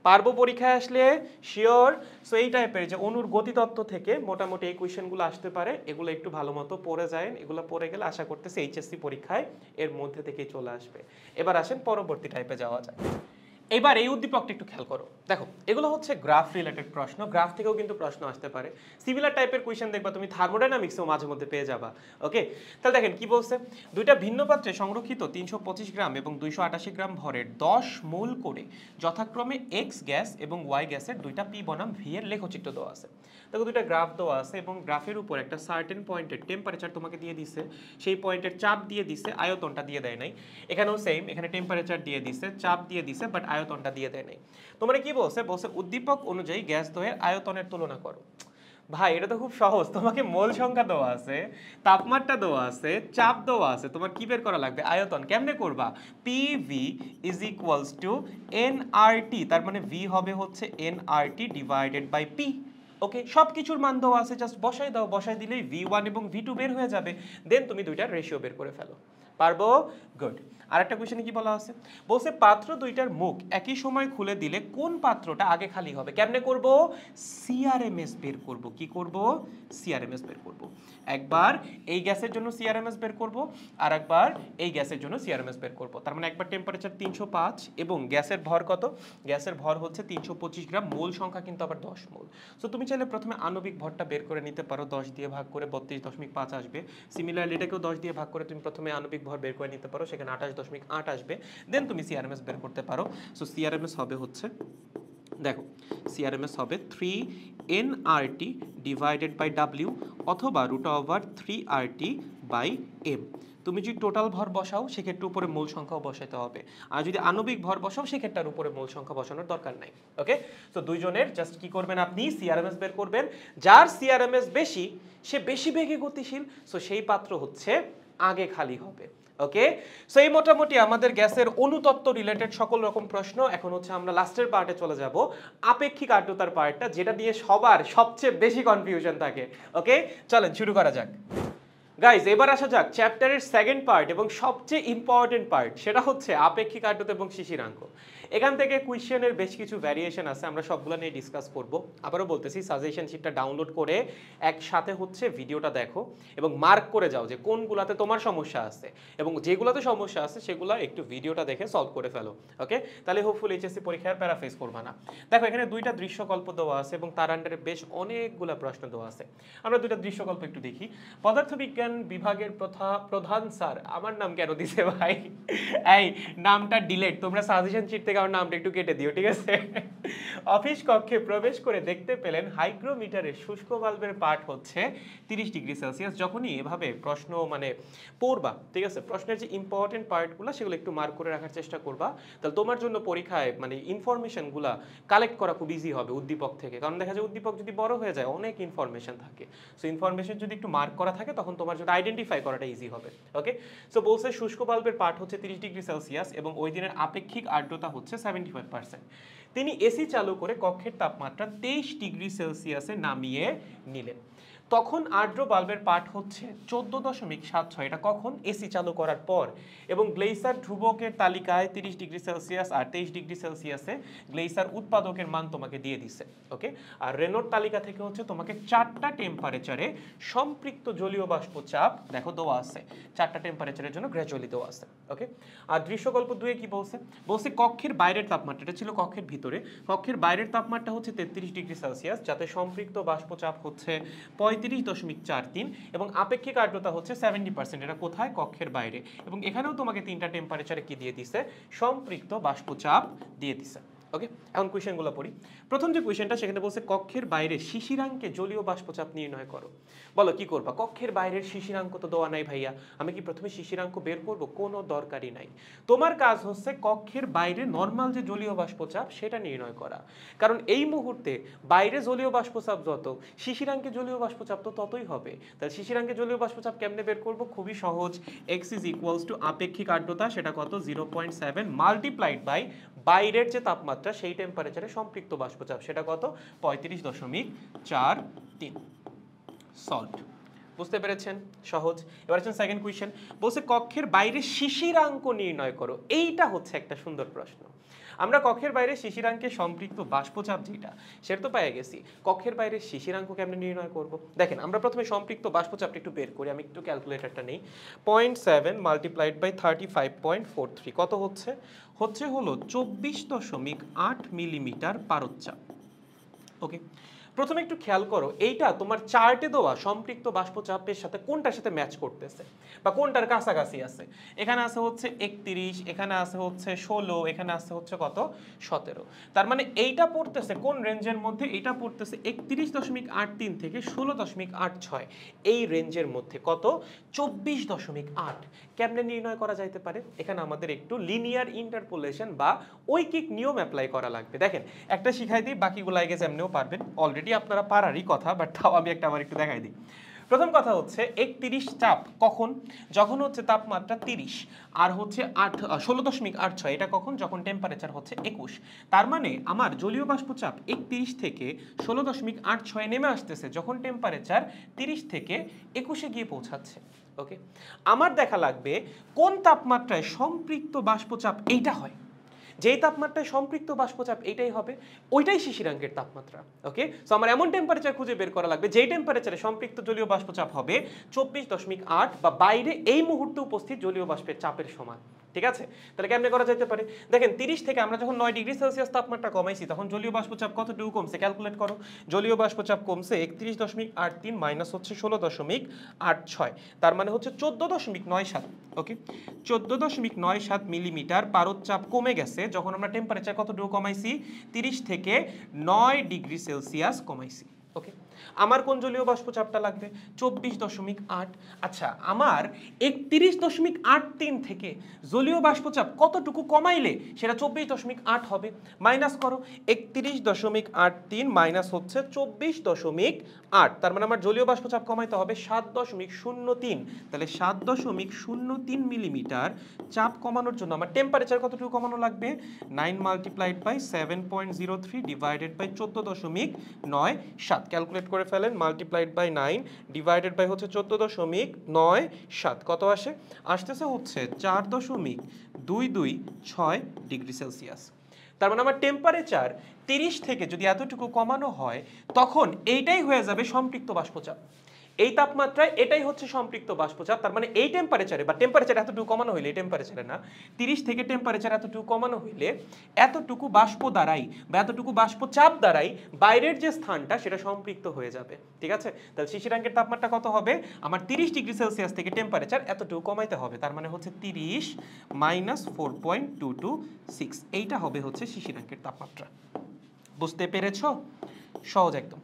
পারবো পরীক্ষায় আসলে শিওর। সো এই টাইপের যে অণুর গতিতত্ত্ব থেকে মোটামুটি এই কোয়েশ্চেনগুলো আসতে পারে, এগুলো একটু ভালো মতো পড়ে যায়। এগুলো পড়ে গেলে আশা করতেছি এইচএসসি পরীক্ষায় এর মধ্যে থেকেই চলে আসবে। এবার আসেন পরবর্তী টাইপে যাওয়া যায়। এবার এই উদ্দীপকটা একটু খেয়াল করো। দেখো এগুলো হচ্ছে গ্রাফ রিলেটেড প্রশ্ন, গ্রাফ থেকেও কিন্তু প্রশ্ন আসতে পারে। সিমিলার টাইপের কোয়েশ্চেন দেখবা তুমি থার্মোডাইনামিক্সেও মাঝে মধ্যে পেয়ে যাবা। ওকে, তাহলে দেখেন কি বলছে, দুইটা ভিন্ন পাত্রে সংরক্ষিত 325 গ্রাম এবং 288 গ্রাম ভরের 10 মোল করে যথাক্রমে এক্স গ্যাস এবং ওয়াই গ্যাসের দুইটা পি বনাম ভি এর লেখচিত্র দেওয়া আছে। দেখো দুইটা গ্রাফ দেওয়া আছে এবং গ্রাফের উপর একটা সার্টেন পয়েন্টের টেম্পারেচার তোমাকে দিয়ে দিছে, সেই পয়েন্টের চাপ দিয়ে দিছে, আয়তনটা দিয়ে দেয় নাই। এখানেও সেম, এখানে টেম্পারেচার দিয়ে দিছে, চাপ দিয়ে দিছে, বাট আয়তনটা দিয়ে দেয় নাই। তোমরা কি বলছে? বলছে উদ্দীপক অনুযায়ী গ্যাস দ্বয়ের আয়তনের তুলনা করো। ভাই এটা তো খুব সহজ, তোমাকে মোল সংখ্যা দেওয়া আছে, তাপমাত্রা দেওয়া আছে, চাপ দেওয়া আছে, তোমার কি বের করা লাগবে? আয়তন। কেমনে করবা? PV is equals two nRT, তার মানে ভি হবে হচ্ছে এনআরটি ডিভাইডেড বাই পি। ওকে, সব কিছুর মান দেওয়া আছে, জাস্ট বসাই দাও, বসাই দিলেই ভি1 এবং ভি2 বের হয়ে যাবে। দেন তুমি দুইটার রেশিও বের করে ফেলো। পারবো? গুড। আরেকটা কোশ্চেনে কি বলা আছে? বলছে পাত্র দুইটার মুখ একই সময় খুলে দিলে কোন পাত্রটা আগে খালি হবে? কেমনে করব? সিআরএমএস বের করব। কি করব? সিআরএমএস বের করব। একবার এই গ্যাসের জন্য সিআরএমএস বের করব, আর একবার এই গ্যাসের জন্য সিআরএমএস বের করব। তার মানে একবার টেম্পারেচার 305 এবং গ্যাসের ভর কত? গ্যাসের ভর হচ্ছে 325 গ্রাম, মোল সংখ্যা কিন্তু আবার 10 মোল। সো তুমি চাইলে প্রথমে আণবিক ভরটা বের করে নিতে পারো, 10 দিয়ে ভাগ করে 32.5 আসবে। সিমিলারলি এটাকেও 10 দিয়ে ভাগ করে তুমি প্রথমে আণবিক ভর বের করে নিতে পারো, সেখানে 28.8 আসবে। দেন তুমি সিআরএমএস বের করতে পারো। সো সিআরএমএস হবে হচ্ছে, দেখো সিআরএমএস হবে 3nRT ডিভাইডেড বাই W অথবা √3RT বাই M। তুমি যদি টোটাল ভর বসাও সেক্ষেত্রে উপরে মূল সংখ্যাও বসাতে হবে, আর যদি আণবিক ভর বসাও সেক্ষেত্রে উপরে মূল সংখ্যা বসানোর দরকার নাই। ওকে, তো দুইজনের জাস্ট কি করবেন, আপনি সিআরএমএস বের করবেন। যার সিআরএমএস বেশি, সে বেশি বেগে গতিশীল, সো সেই পাত্র হচ্ছে আগে খালি হবে। ওকে, সো এই মোটামুটি আমাদের গ্যাসের অণুতত্ত্ব রিলেটেড সকল রকম প্রশ্ন। এখন হচ্ছে আমরা লাস্টের পার্টে চলে যাব, আপেক্ষিক আর্দ্রতার পার্টটা, যেটা নিয়ে সবার সবচেয়ে বেশি কনফিউশন থাকে। ওকে, চলেন শুরু করা যাক। গাইজ এবার আসা যাক চ্যাপ্টারের সেকেন্ড পার্ট এবং সবচেয়ে ইম্পর্টেন্ট পার্ট, সেটা হচ্ছে আপেক্ষিক আর্দ্রতা এবং শিশিরাঙ্ক। এখান থেকে কোয়েশ্চেনের বেশ কিছু ভ্যারিয়েশন আছে, আমরা সবগুলো নিয়ে ডিসকাস করব। আবারও বলতেছি, সাজেশন শিটটা ডাউনলোড করে একসাথে হচ্ছে ভিডিওটা দেখো এবং মার্ক করে যাও যে কোনগুলাতে তোমার সমস্যা আছে, এবং যেগুলোতে সমস্যা আছে সেগুলো একটু ভিডিওটা দেখে সলভ করে ফেলো। ওকে, তাহলে হোপফুলি এইচএসসি পরীক্ষার প্যারা ফেস করবা না। দেখো এখানে দুইটা দৃশ্যকল্প দেওয়া আছে এবং তার আন্ডারে বেশ অনেকগুলা প্রশ্ন দেওয়া আছে। আমরা দুইটা দৃশ্যকল্প একটু দেখি। পদার্থবিজ্ঞান বিভাগের প্রধান স্যার, আমার নাম কেন দিছে ভাই? এই নামটা ডিলেট, তোমরা সাজেশন শিট থেকে আমার নামটা একটু কেটে দিও, ঠিক আছে? অফিস কক্ষে প্রবেশ করে দেখতে পেলেন হাইগ্রোমিটারের শুষ্ক বাল্বের পাঠ হচ্ছে 30 ডিগ্রি সেলসিয়াস। যখনই এভাবে প্রশ্ন মানে পড়বা, ঠিক আছে, প্রশ্নের যে ইম্পর্টেন্ট পার্টগুলো সেগুলো একটু মার্ক করে রাখার চেষ্টা করবা, তাহলে তোমার জন্য পরীক্ষায় মানে ইনফরমেশনগুলা কালেক্ট করা খুব ইজি হবে উদ্দীপক থেকে। কারণ দেখা যায় উদ্দীপক যদি বড় হয়ে যায় অনেক ইনফরমেশন থাকে, সো ইনফরমেশন যদি একটু মার্ক করা থাকে তখন তোমার জন্য আইডেন্টিফাই করাটা ইজি হবে। ওকে, সো বলছে শুষ্ক বাল্বের পাঠ হচ্ছে 30 ডিগ্রি সেলসিয়াস এবং ওই দিনের আপেক্ষিক আর্দ্রতা হচ্ছে 75%। তিনি এসি চালু করে কক্ষের তাপমাত্রা 23 ডিগ্রি সেলসিয়াসে নামিয়ে নিলেন। তখন আর্দ্র বাল্বের পাঠ হচ্ছে 14.76। এটা কখন? এসি চালু করার পর। এবং গ্লেইসার ধ্রুবকের তালিকায় 30 ডিগ্রি সেলসিয়াস আর 23 ডিগ্রি সেলসিয়াসে গ্লেইসার উৎপাদকের মান তোমাকে দিয়ে দিছে। ওকে, আর রেনোর তালিকা থেকে হচ্ছে তোমাকে 4টা টেম্পারেচারে সম্পৃক্ত জলীয় বাষ্প চাপ দেখো দেওয়া আছে, 4টা টেম্পারেচারের জন্য গ্র্যাজুয়ালি দেওয়া আছে। ওকে, আর দৃশ্যকল্প 2 কি বলছে? বলছে কক্ষের বাইরের তাপমাত্রা, এটা ছিল কক্ষের ভিতরে, কক্ষের বাইরের তাপমাত্রা হচ্ছে 33 ডিগ্রি সেলসিয়াস, যাতে সম্পৃক্ত বাষ্প চাপ হচ্ছে 35.43 এবং আপেক্ষিক আর্দ্রতা হচ্ছে 70%। এটা কোথায়? কক্ষের বাইরে। এবং এখানেও তোমাকে 3টা টেম্পারেচারে কি দিয়ে দিছে? সম্পৃক্ত বাষ্পচাপ দিয়ে দিছে। ওকে, এখন কোয়েশ্চেনগুলো পড়ি। প্রথম যে কোয়েশ্চেনটা সেখানে বলছে কক্ষের বাইরে শিশিরাঙ্কে জলীয় বাষ্পচাপ নির্ণয় করো। বলো কি করবা? কক্ষের বাইরের শিশিরাঙ্ক তো দেওয়া নাই ভাইয়া, আমি কি প্রথমে শিশিরাঙ্ক বের করব? কোনো দরকারই নাই। তোমার কাজ হচ্ছে কক্ষের বাইরে নর্মাল যে জলীয় বাষ্পচাপ সেটা নির্ণয় করা, কারণ এই মুহূর্তে বাইরে জলীয় বাষ্পচাপ যত, শিশিরাঙ্কে জলীয় বাষ্পচাপ তো ততই হবে। তাহলে শিশিরাঙ্কে জলীয় বাষ্পচাপ কেমনে বের করব? খুবই সহজ, x ইজ ইকুয়ালস টু আপেক্ষিক আর্দ্রতা, সেটা কত 0.7 মাল্টিপ্লাইড বাই বাইরের যে তাপমাত্রা সেই টেম্পারেচারে সম্পৃক্ত বাষ্পচাপ, সেটা কত 35.43। সলভড। বুঝতে পেরেছেন? সহজ। এবার আছেন সেকেন্ড কোয়েশ্চেন, বলছে কক্ষের বাইরে শিশিরাঙ্ক নির্ণয় করো। এইটা হচ্ছে একটা সুন্দর প্রশ্ন। আমরা কক্ষের বাইরে শিশিরাঙ্কে সম্পৃক্ত বাষ্পচাপ যেটা, সেটা তো পেয়ে গেছি। কক্ষের বাইরে শিশিরাঙ্ক কেমনে নির্ণয় করব? দেখেন আমরা প্রথমে সম্পৃক্ত বাষ্পচাপটা একটু বের করি, আমি একটু ক্যালকুলেটরটা নেই। 0.7 মাল্টিপ্লাইড বাই 35.43 কত হচ্ছে? হলো 24.8 মিলিমিটার পারদচাপ। ওকে, প্রথমে একটু খেয়াল করো, এইটা তোমার চার্টে দেওয়া সম্পৃক্ত বাষ্পচাপের সাথে কোনটার সাথে ম্যাচ করতেছে বা কোনটার কাছাকাছি আছে। এখানে আছে হচ্ছে 31, এখানে আছে হচ্ছে 16, এখানে আছে হচ্ছে কত 17। তার মানে এইটা পড়তেছে কোন রেঞ্জের মধ্যে? এটা পড়তেছে 31.83 থেকে 16.86, এই রেঞ্জের মধ্যে। কত? 24.8। কেমনে নির্ণয় করা যাইতে পারে? এখানে আমাদের একটু লিনিয়ার ইন্টারপোলেশন বা ঐকিক নিয়ম অ্যাপ্লাই করা লাগবে। দেখেন একটা শিখাই দিই, বাকিগুলো আই গেস এমনিও পারবেন, অলরেডি আপনারা পারারই কথা, বাট তাও আমি একটা আবার একটু দেখাই দিই। প্রথম কথা হচ্ছে 31 চাপ কখন? যখন হচ্ছে তাপমাত্রা 30, আর হচ্ছে 16.86, এটা কখন? যখন টেম্পারেচার হচ্ছে 21। তার মানে আমার জলীয় বাষ্পচাপ 31 থেকে 16.86 নেমে আসতেছে যখন টেম্পারেচার 30 থেকে 21-এ গিয়ে পৌঁছাচ্ছে। ওকে, আমার দেখা লাগবে কোন তাপমাত্রায় সম্পৃক্ত বাষ্পচাপ এইটা হয়। যেই তাপমাত্রায় সম্পৃক্ত বাষ্পচাপ এইটাই হবে, ওইটাই শিশিরাঙ্কের তাপমাত্রা। ওকে, সো আমার এমন টেম্পারেচার খুঁজে বের করা লাগবে যেই টেম্পারেচারে সম্পৃক্ত জলীয় বাষ্পচাপ হবে 24.8 বা বাইরে এই মুহূর্তে উপস্থিত জলীয় বাষ্পের চাপের সমান। ঠিক আছে, তাহলে কেমনে করা যেতে পারে? দেখেন 30 থেকে আমরা যখন 9 ডিগ্রি সেলসিয়াস তাপমাত্রা কমাইছি তখন জলীয় বাষ্পচাপ কতটুকু কমছে? ক্যালকুলেট করো। জলীয় বাষ্পচাপ কমছে 31.83 মাইনাস হচ্ছে 16.86, তার মানে হচ্ছে 14.97। ওকে, 14.97 মিলিমিটার পারদচাপ কমে গেছে যখন আমরা টেম্পারেচার কতটুকু কমাইছি? 30 থেকে 9 ডিগ্রি সেলসিয়াস কমাইছি। ওকে, আমার কোন জলীয় বাষ্পচাপটা লাগবে? 24.8। আচ্ছা, আমার 31.83 থেকে জলীয় বাষ্পচাপ কতটুকু কমাইলে সেটা 24.8 হবে? মাইনাস করো, 31.83 মাইনাস হচ্ছে 24.8, তার মানে আমার জলীয় বাষ্পচাপ কমাইতে হবে 7.03। তাহলে 7.03 মিলিমিটার চাপ কমানোর জন্য আমার টেম্পারেচার কতটুকু কমানো লাগবে? 9 multiplied by 7.03 divided by 14.97। Calculate করে ফেলেন, মাল্টিপ্লাইড বাই 9 ডিভাইডেড বাই হচ্ছে 14.97, কত আসে? আসতেছে হচ্ছে 4.226 ডিগ্রি সেলসিয়াস। তার মানে আমার টেম্পারেচার 30 থেকে যদি এতটুকু কমানো হয় তখন এইটাই হয়ে যাবে সম্পৃক্ত বাষ্পচাপ। এই তাপমাত্রায় এটাই হচ্ছে সম্পৃক্ত বাষ্পচাপ। তার মানে এই টেম্পারেচারে বা টেম্পারেচার এতটুকু কমানো হইলে, টেম্পারেচারে না 30 থেকে টেম্পারেচার এতটুকু কমানো হইলে এতটুকু বাষ্প দ্বারাই বা এতটুকু বাষ্পচাপ দ্বারাই বাইরের যে স্থানটা সেটা সম্পৃক্ত হয়ে যাবে। ঠিক আছে, তাহলে শিশিরাঙ্কের তাপমাত্রা কত হবে? আমার 30 ডিগ্রি সেলসিয়াস থেকে টেম্পারেচার এতটুকু কমাইতে হবে, তার মানে হচ্ছে 30 মাইনাস 4.226, এইটা হবে হচ্ছে শিশিরাঙ্কের তাপমাত্রা। বুঝতে পেরেছো? সহজ একদম,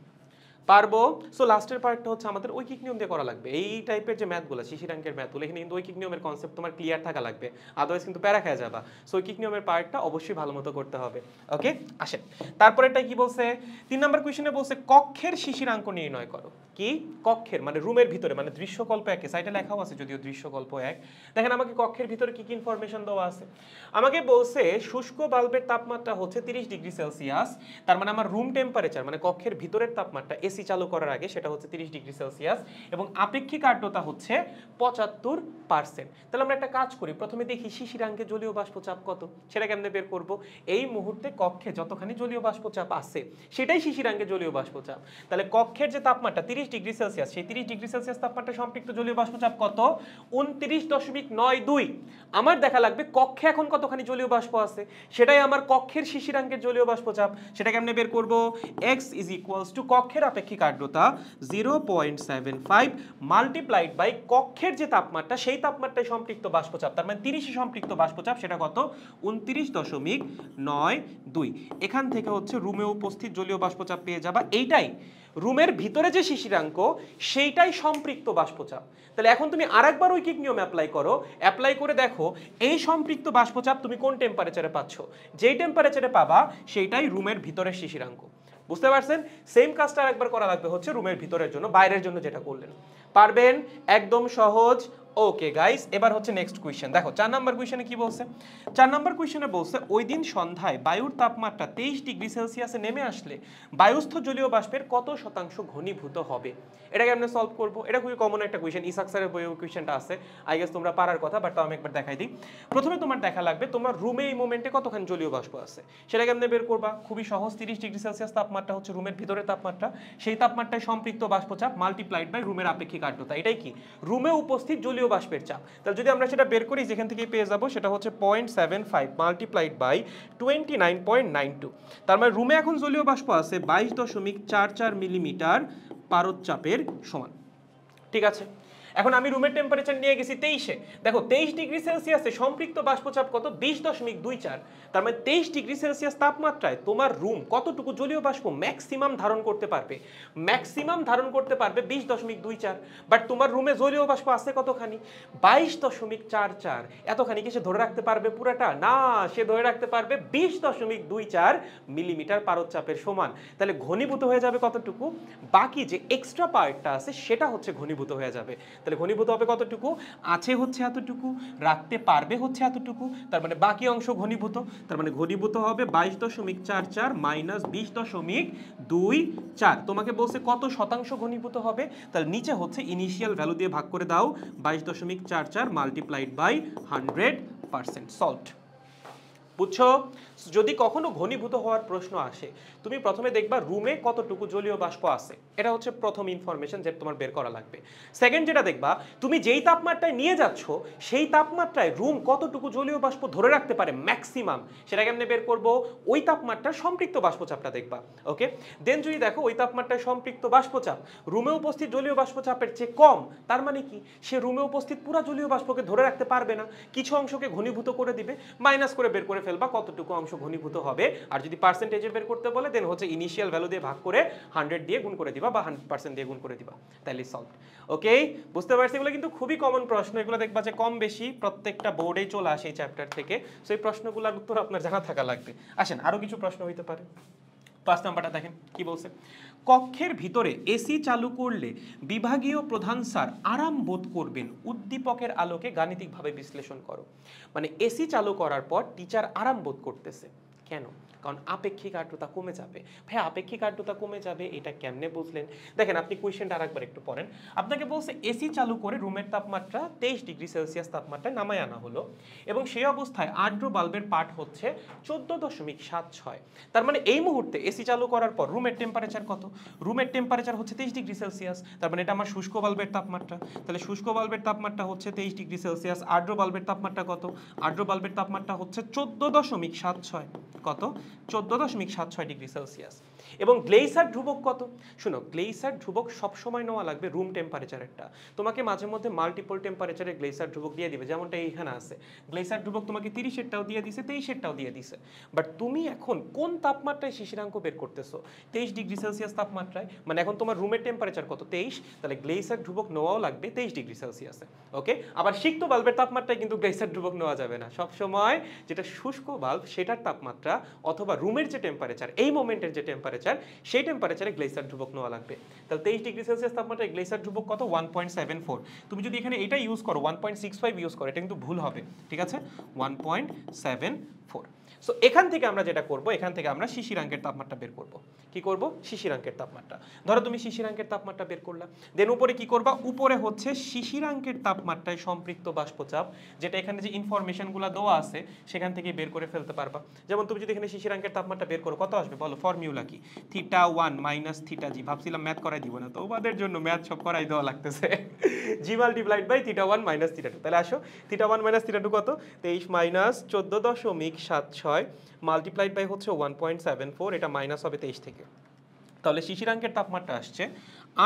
পারবো। সো লাস্টের পার্টটা হচ্ছে আমাদের ঐকিক নিয়ম দিয়ে করা লাগবে। এই টাইপের যে ম্যাথগুলো, শিশিরাঙ্কের ম্যাথগুলো, এখানে কিন্তু ঐকিক নিয়মের কনসেপ্ট তোমার ক্লিয়ার থাকা লাগবে, আদারওয়াইজ কিন্তু প্যারা খেয়ে যাবা। সো ঐকিক নিয়মের পার্টটা অবশ্যই ভালো মতো করতে হবে। ওকে, আসেন তারপরেরটা কি বলছে? 3 নম্বর কোয়েশ্চনে বলছে কক্ষের শিশিরাঙ্ক নির্ণয় করো। কি? কক্ষের মানে রুমের ভিতরে, মানে দৃশ্যকল্প 1 সাইডে লেখাও আছে যদিও দৃশ্যকল্প 1। দেখেন আমাকে কক্ষের ভিতরে কি কি ইনফরমেশন দেওয়া আছে। আমাকে বলছে শুষ্ক বাল্বের তাপমাত্রা হচ্ছে 30 ডিগ্রি সেলসিয়াস, তার মানে আমার রুম টেম্পারেচার মানে কক্ষের ভিতরের তাপমাত্রা এসি চালু করার আগে সেটা হচ্ছে 30 ডিগ্রি সেলসিয়াস এবং আপেক্ষিক আর্দ্রতা হচ্ছে 75%। তাহলে আমরা একটা কাজ করি, প্রথমে দেখি শিশিরাঙ্কে জলীয় বাষ্পচাপ কত, সেটা কেমনে বের করব? এই মুহূর্তে কক্ষে যতখানি জলীয় বাষ্পচাপ আছে সেটাই শিশিরাঙ্কে জলীয় বাষ্পচাপ। তাহলে কক্ষের যে তাপমাত্রা 30 ডিগ্রি সেলসিয়াস, সেই 30 ডিগ্রি সেলসিয়াস তাপমাত্রা সম্পৃক্ত জলীয় বাষ্পচাপ কত? 29.92। আমার দেখা লাগবে কক্ষে এখন কতখানি জলীয় বাষ্প আছে, সেটাই আমার কক্ষের শিশিরাঙ্কের জলীয় বাষ্পচাপ। সেটা কেমনে বের করব? x ইজ ইকুয়ালস টু কক্ষের আপেক্ষিক আপেক্ষিক আর্দ্রতা 0.75 মাল্টিপ্লাইড বাই কক্ষের যে তাপমাত্রা সেই তাপমাত্রায় সম্পৃক্ত বাষ্পচাপ, তার মানে 30 সম্পৃক্ত বাষ্পচাপ, সেটা কত 29.92। এখান থেকে হচ্ছে রুমে উপস্থিত জলীয় বাষ্পচাপ পেয়ে যাবা। এইটাই রুমের ভিতরে যে শিশিরাঙ্ক সেইটাই সম্পৃক্ত বাষ্পচাপ। তাহলে এখন তুমি আরেকবার ঐকিক নিয়ম অ্যাপ্লাই করো, অ্যাপ্লাই করে দেখো এই সম্পৃক্ত বাষ্পচাপ তুমি কোন টেম্পারেচারে পাচ্ছ। যেই টেম্পারেচারে পাবা সেইটাই রুমের ভিতরের শিশিরাঙ্ক। বুঝতে পারছেন? সেম কাজটা আরেকবার করা লাগবে হচ্ছে রুমের ভিতরের জন্য, বাইরের জন্য যেটা করলেন। পারবেন? একদম সহজ। ওকে গাইস, এবার হচ্ছে নেক্সট কোয়েশ্চেন। দেখো 4 নাম্বার কোয়েশ্চেনে কি বলছে। 4 নাম্বার কোয়েশ্চেনে বলছে ওই দিন সন্ধ্যায় বায়ুর তাপমাত্রা 23 ডিগ্রি সেলসিয়াসে নেমে আসলে বায়ুস্থ জলীয় বাষ্পের কত শতাংশ ঘনীভূত হবে। এটাকে আমরা সলভ করব। এটা খুবই কমন একটা কোয়েশ্চেন, ইসাক স্যারের বইয়ে কোয়েশ্চেনটা আছে, আই গেস তোমরা পারার কথা, বাট তাও আমি একবার দেখাই দিই। প্রথমে তোমার দেখা লাগবে তোমার রুমে এই মোমেন্টে কতখানি জলীয় বাষ্প আছে, সেটাকে আমরা বের করবা। খুবই সহজ, 30 ডিগ্রি সেলসিয়াস তাপমাত্রা হচ্ছে রুমের ভিতরের তাপমাত্রা, সেই তাপমাত্রায় সম্পৃক্ত বাষ্পচাপ মাল্টিপ্লাইড বাই রুমের আপেক্ষিক আর্দ্রতা। এটাই কি রুমে উপস্থিত জলীয় বাষ্পের চাপ। তাহলে যদি আমরা সেটা বের করি, যেখান থেকে পেয়ে যাব সেটা হচ্ছে 0.75 মাল্টিপ্লাইড বাই 29.92। তার মানে রুমে এখন জলীয় বাষ্প আছে 22.44 মিলিমিটার পারদচাপের সমান। ঠিক আছে, এখন আমি রুমের টেম্পারেচার নিয়ে গেছি 23-এ। দেখো 23 ডিগ্রি সেলসিয়াসে সম্পৃক্ত বাষ্পচাপ কত 20.24। তার মানে 23 ডিগ্রি সেলসিয়াস তাপমাত্রায় তোমার রুম কতটুকু জলীয় বাষ্প ম্যাক্সিমাম ধারণ করতে পারবে। ম্যাক্সিমাম ধারণ করতে পারবে 20.24, বাট তোমার রুমে জলীয় বাষ্প আছে কতখানি 22.44। এতখানি কি সে ধরে রাখতে পারবে পুরাটা? না, সে ধরে রাখতে পারবে 20.24 মিলিমিটার পারদচাপের সমান। তাহলে ঘনীভূত হয়ে যাবে কতটুকু? বাকি যে এক্সট্রা পার্টটা আছে সেটা হচ্ছে ঘনীভূত হয়ে যাবে। তাহলে ঘনীভূত হবে কতটুকু? আছে হচ্ছে এতটুকু, রাখতে পারবে হচ্ছে এতটুকু, তার মানে বাকি অংশ ঘনীভূত। তার মানে ঘনীভূত হবে 22.44 মাইনাস 20.24। তোমাকে বলছে কত শতাংশ ঘনীভূত হবে, তাহলে নিচে হচ্ছে ইনিশিয়াল ভ্যালু দিয়ে ভাগ করে দাও, 22.44 মাল্টিপ্লাইড বাই 100%। সলভড। বুঝছো? যদি কখনো ঘনীভূত হওয়ার প্রশ্ন আসে, তুমি প্রথমে দেখবা রুমে কতটুকু জলীয় বাষ্প আছে, এটা হচ্ছে প্রথম ইনফরমেশন যেটা তোমার বের করা লাগবে। সেকেন্ড যেটা দেখবা, তুমি যেই তাপমাত্রায় নিয়ে যাচ্ছ সেই তাপমাত্রায় রুম কতটুকু জলীয় বাষ্প ধরে রাখতে পারে ম্যাক্সিমাম, সেটা কেমনে বের করব? ওই তাপমাত্রার সম্পৃক্ত বাষ্পচাপটা দেখবা। ওকে, দেন যদি দেখো ওই তাপমাত্রায় সম্পৃক্ত বাষ্পচাপ রুমে উপস্থিত জলীয় বাষ্পচাপের চেয়ে কম, তার মানে কি সে রুমে উপস্থিত পুরো জলীয় বাষ্পকে ধরে রাখতে পারবে না, কিছু অংশকে ঘনীভূত করে দিবে, মাইনাস করে বের করে ফেলবা কতটুকু অংশ ঘনীভূত হবে। আর যদি পার্সেন্টেজে বের করতে বলে দেন হচ্ছে ইনিশিয়াল ভ্যালু দিয়ে ভাগ করে 100 দিয়ে গুণ করে দিবা বা 100% দিয়ে গুণ করে দিবা, তাহলে সলভড। ওকে, বুঝতে পারছি? এগুলো কিন্তু খুবই কমন প্রশ্ন, এগুলো দেখবা যে কম বেশি প্রত্যেকটা বোর্ডেই চলে আসে এই চ্যাপ্টার থেকে। সো এই প্রশ্নগুলোর উত্তর আপনার জানা থাকা লাগবে। আসেন আরো কিছু প্রশ্ন হইতে পারে। 5 নাম্বারটা দেখেন কি বলছে। কক্ষের ভিতরে এসি চালু করলে বিভাগীয় প্রধান স্যার আরাম বোধ করবেন, উদ্দীপকের আলোকে গাণিতিকভাবে বিশ্লেষণ করো। মানে এসি চালু করার পর টিচার আরাম বোধ করতেছে, কেন? কারণ আপেক্ষিক আর্দ্রতা কমে যাবে। ভাই আপেক্ষিক আর্দ্রতা কমে যাবে এটা কেমনে বুঝলেন? দেখেন আপনি কোয়েশ্চেনটা আরেকবার একটু পড়েন। আপনাকে বলছে এসি চালু করে রুমের তাপমাত্রা 23 ডিগ্রি সেলসিয়াস তাপমাত্রায় নামায় আনা হলো এবং সেই অবস্থায় আর্দ্র বাল্বের পাঠ হচ্ছে 14.76। তার মানে এই মুহূর্তে এসি চালু করার পর রুমের টেম্পারেচার কত? রুমের টেম্পারেচার হচ্ছে 23 ডিগ্রি সেলসিয়াস। তার মানে এটা আমার শুষ্ক বাল্বের তাপমাত্রা। তাহলে শুষ্ক বাল্বের তাপমাত্রা হচ্ছে 23 ডিগ্রি সেলসিয়াস। আর্দ্র বাল্বের তাপমাত্রা কত? আর্দ্র বাল্বের তাপমাত্রা হচ্ছে 14.76। কত? 14.76 ডিগ্রি সেলসিয়াস। এবং গ্লেইসার ধ্রুবক কত? শুনো, গ্লেইসার ধ্রুবক সবসময় নেওয়া লাগবে রুম টেম্পারেচারেরটা। তোমাকে মাঝে মধ্যে মাল্টিপল টেম্পারেচারে গ্লেইসার ধ্রুবক দিয়ে দিবে, যেমনটা এইখানে আছে। গ্লেইসার ধ্রুবক তোমাকে 30-এরটাও দিয়ে দিছে, 23-এরটাও দিয়ে দিছে। বাট তুমি এখন কোন তাপমাত্রায় শিশিরাঙ্ক বের করতেছো? 23 ডিগ্রি সেলসিয়াস তাপমাত্রায়, মানে এখন তোমার রুমের টেম্পারেচার কত? 23। তাহলে গ্লেইসার ধ্রুবক নেওয়াও লাগবে 23 ডিগ্রি সেলসিয়াসে। ওকে, আবার সিক্ত বাল্বের তাপমাত্রায় কিন্তু গ্লেইসার ধ্রুবক নেওয়া যাবে না। সবসময় যেটা শুষ্ক বাল্ব সেটার তাপমাত্রা অথবা রুমের যে টেম্পারেচার, এই মোমেন্টের যে টেম্পারেচার, সেই টেম্পারেচারে গ্লেইসার ধ্রুবক নেওয়া লাগবে। তাহলে 23 ডিগ্রি সেলসিয়াস তাপমাত্রায় গ্লেইসার ধ্রুবক কত? 1.74। তুমি যদি এখানে এটা ইউজ করো 1.65 ইউজ করো, এটা কিন্তু ভুল হবে। ঠিক আছে, 1.74। সো এখান থেকে আমরা যেটা করব, এখান থেকে আমরা শিশিরাঙ্কের তাপমাত্রা বের করব। কি করব? শিশিরাঙ্কের তাপমাত্রা। ধরো তুমি শিশিরাঙ্কের তাপমাত্রা বের করলা, দেন উপরে কি করবা? উপরে হচ্ছে শিশিরাঙ্কের তাপমাত্রায় সম্পৃক্ত বাষ্পচাপ, যেটা এখানে যে ইনফরমেশনগুলো দেওয়া আছে সেখান থেকে বের করে ফেলতে পারবা। যেমন তুমি যদি এখানে শিশিরাঙ্কের তাপমাত্রা বের করো, কত আসবে বলো? ফর্মুলা কি? θ1 মাইনাস θg। ভাবছিলাম ম্যাথ করাই দিব না, তো ওদের জন্য ম্যাথ সব করাই দেওয়া লাগতেছে। জি মাল্টিপ্লাইড বাই θ1 মাইনাস θ2। তাহলে আসো θ1 মাইনাস θ2 কত? 23 মাইনাস 14.76 মাল্টিপ্লাইড বাই হচ্ছে 1.74, এটা মাইনাস হবে 23 থেকে। তাহলে শিশিরাঙ্কের তাপমাত্রা আসছে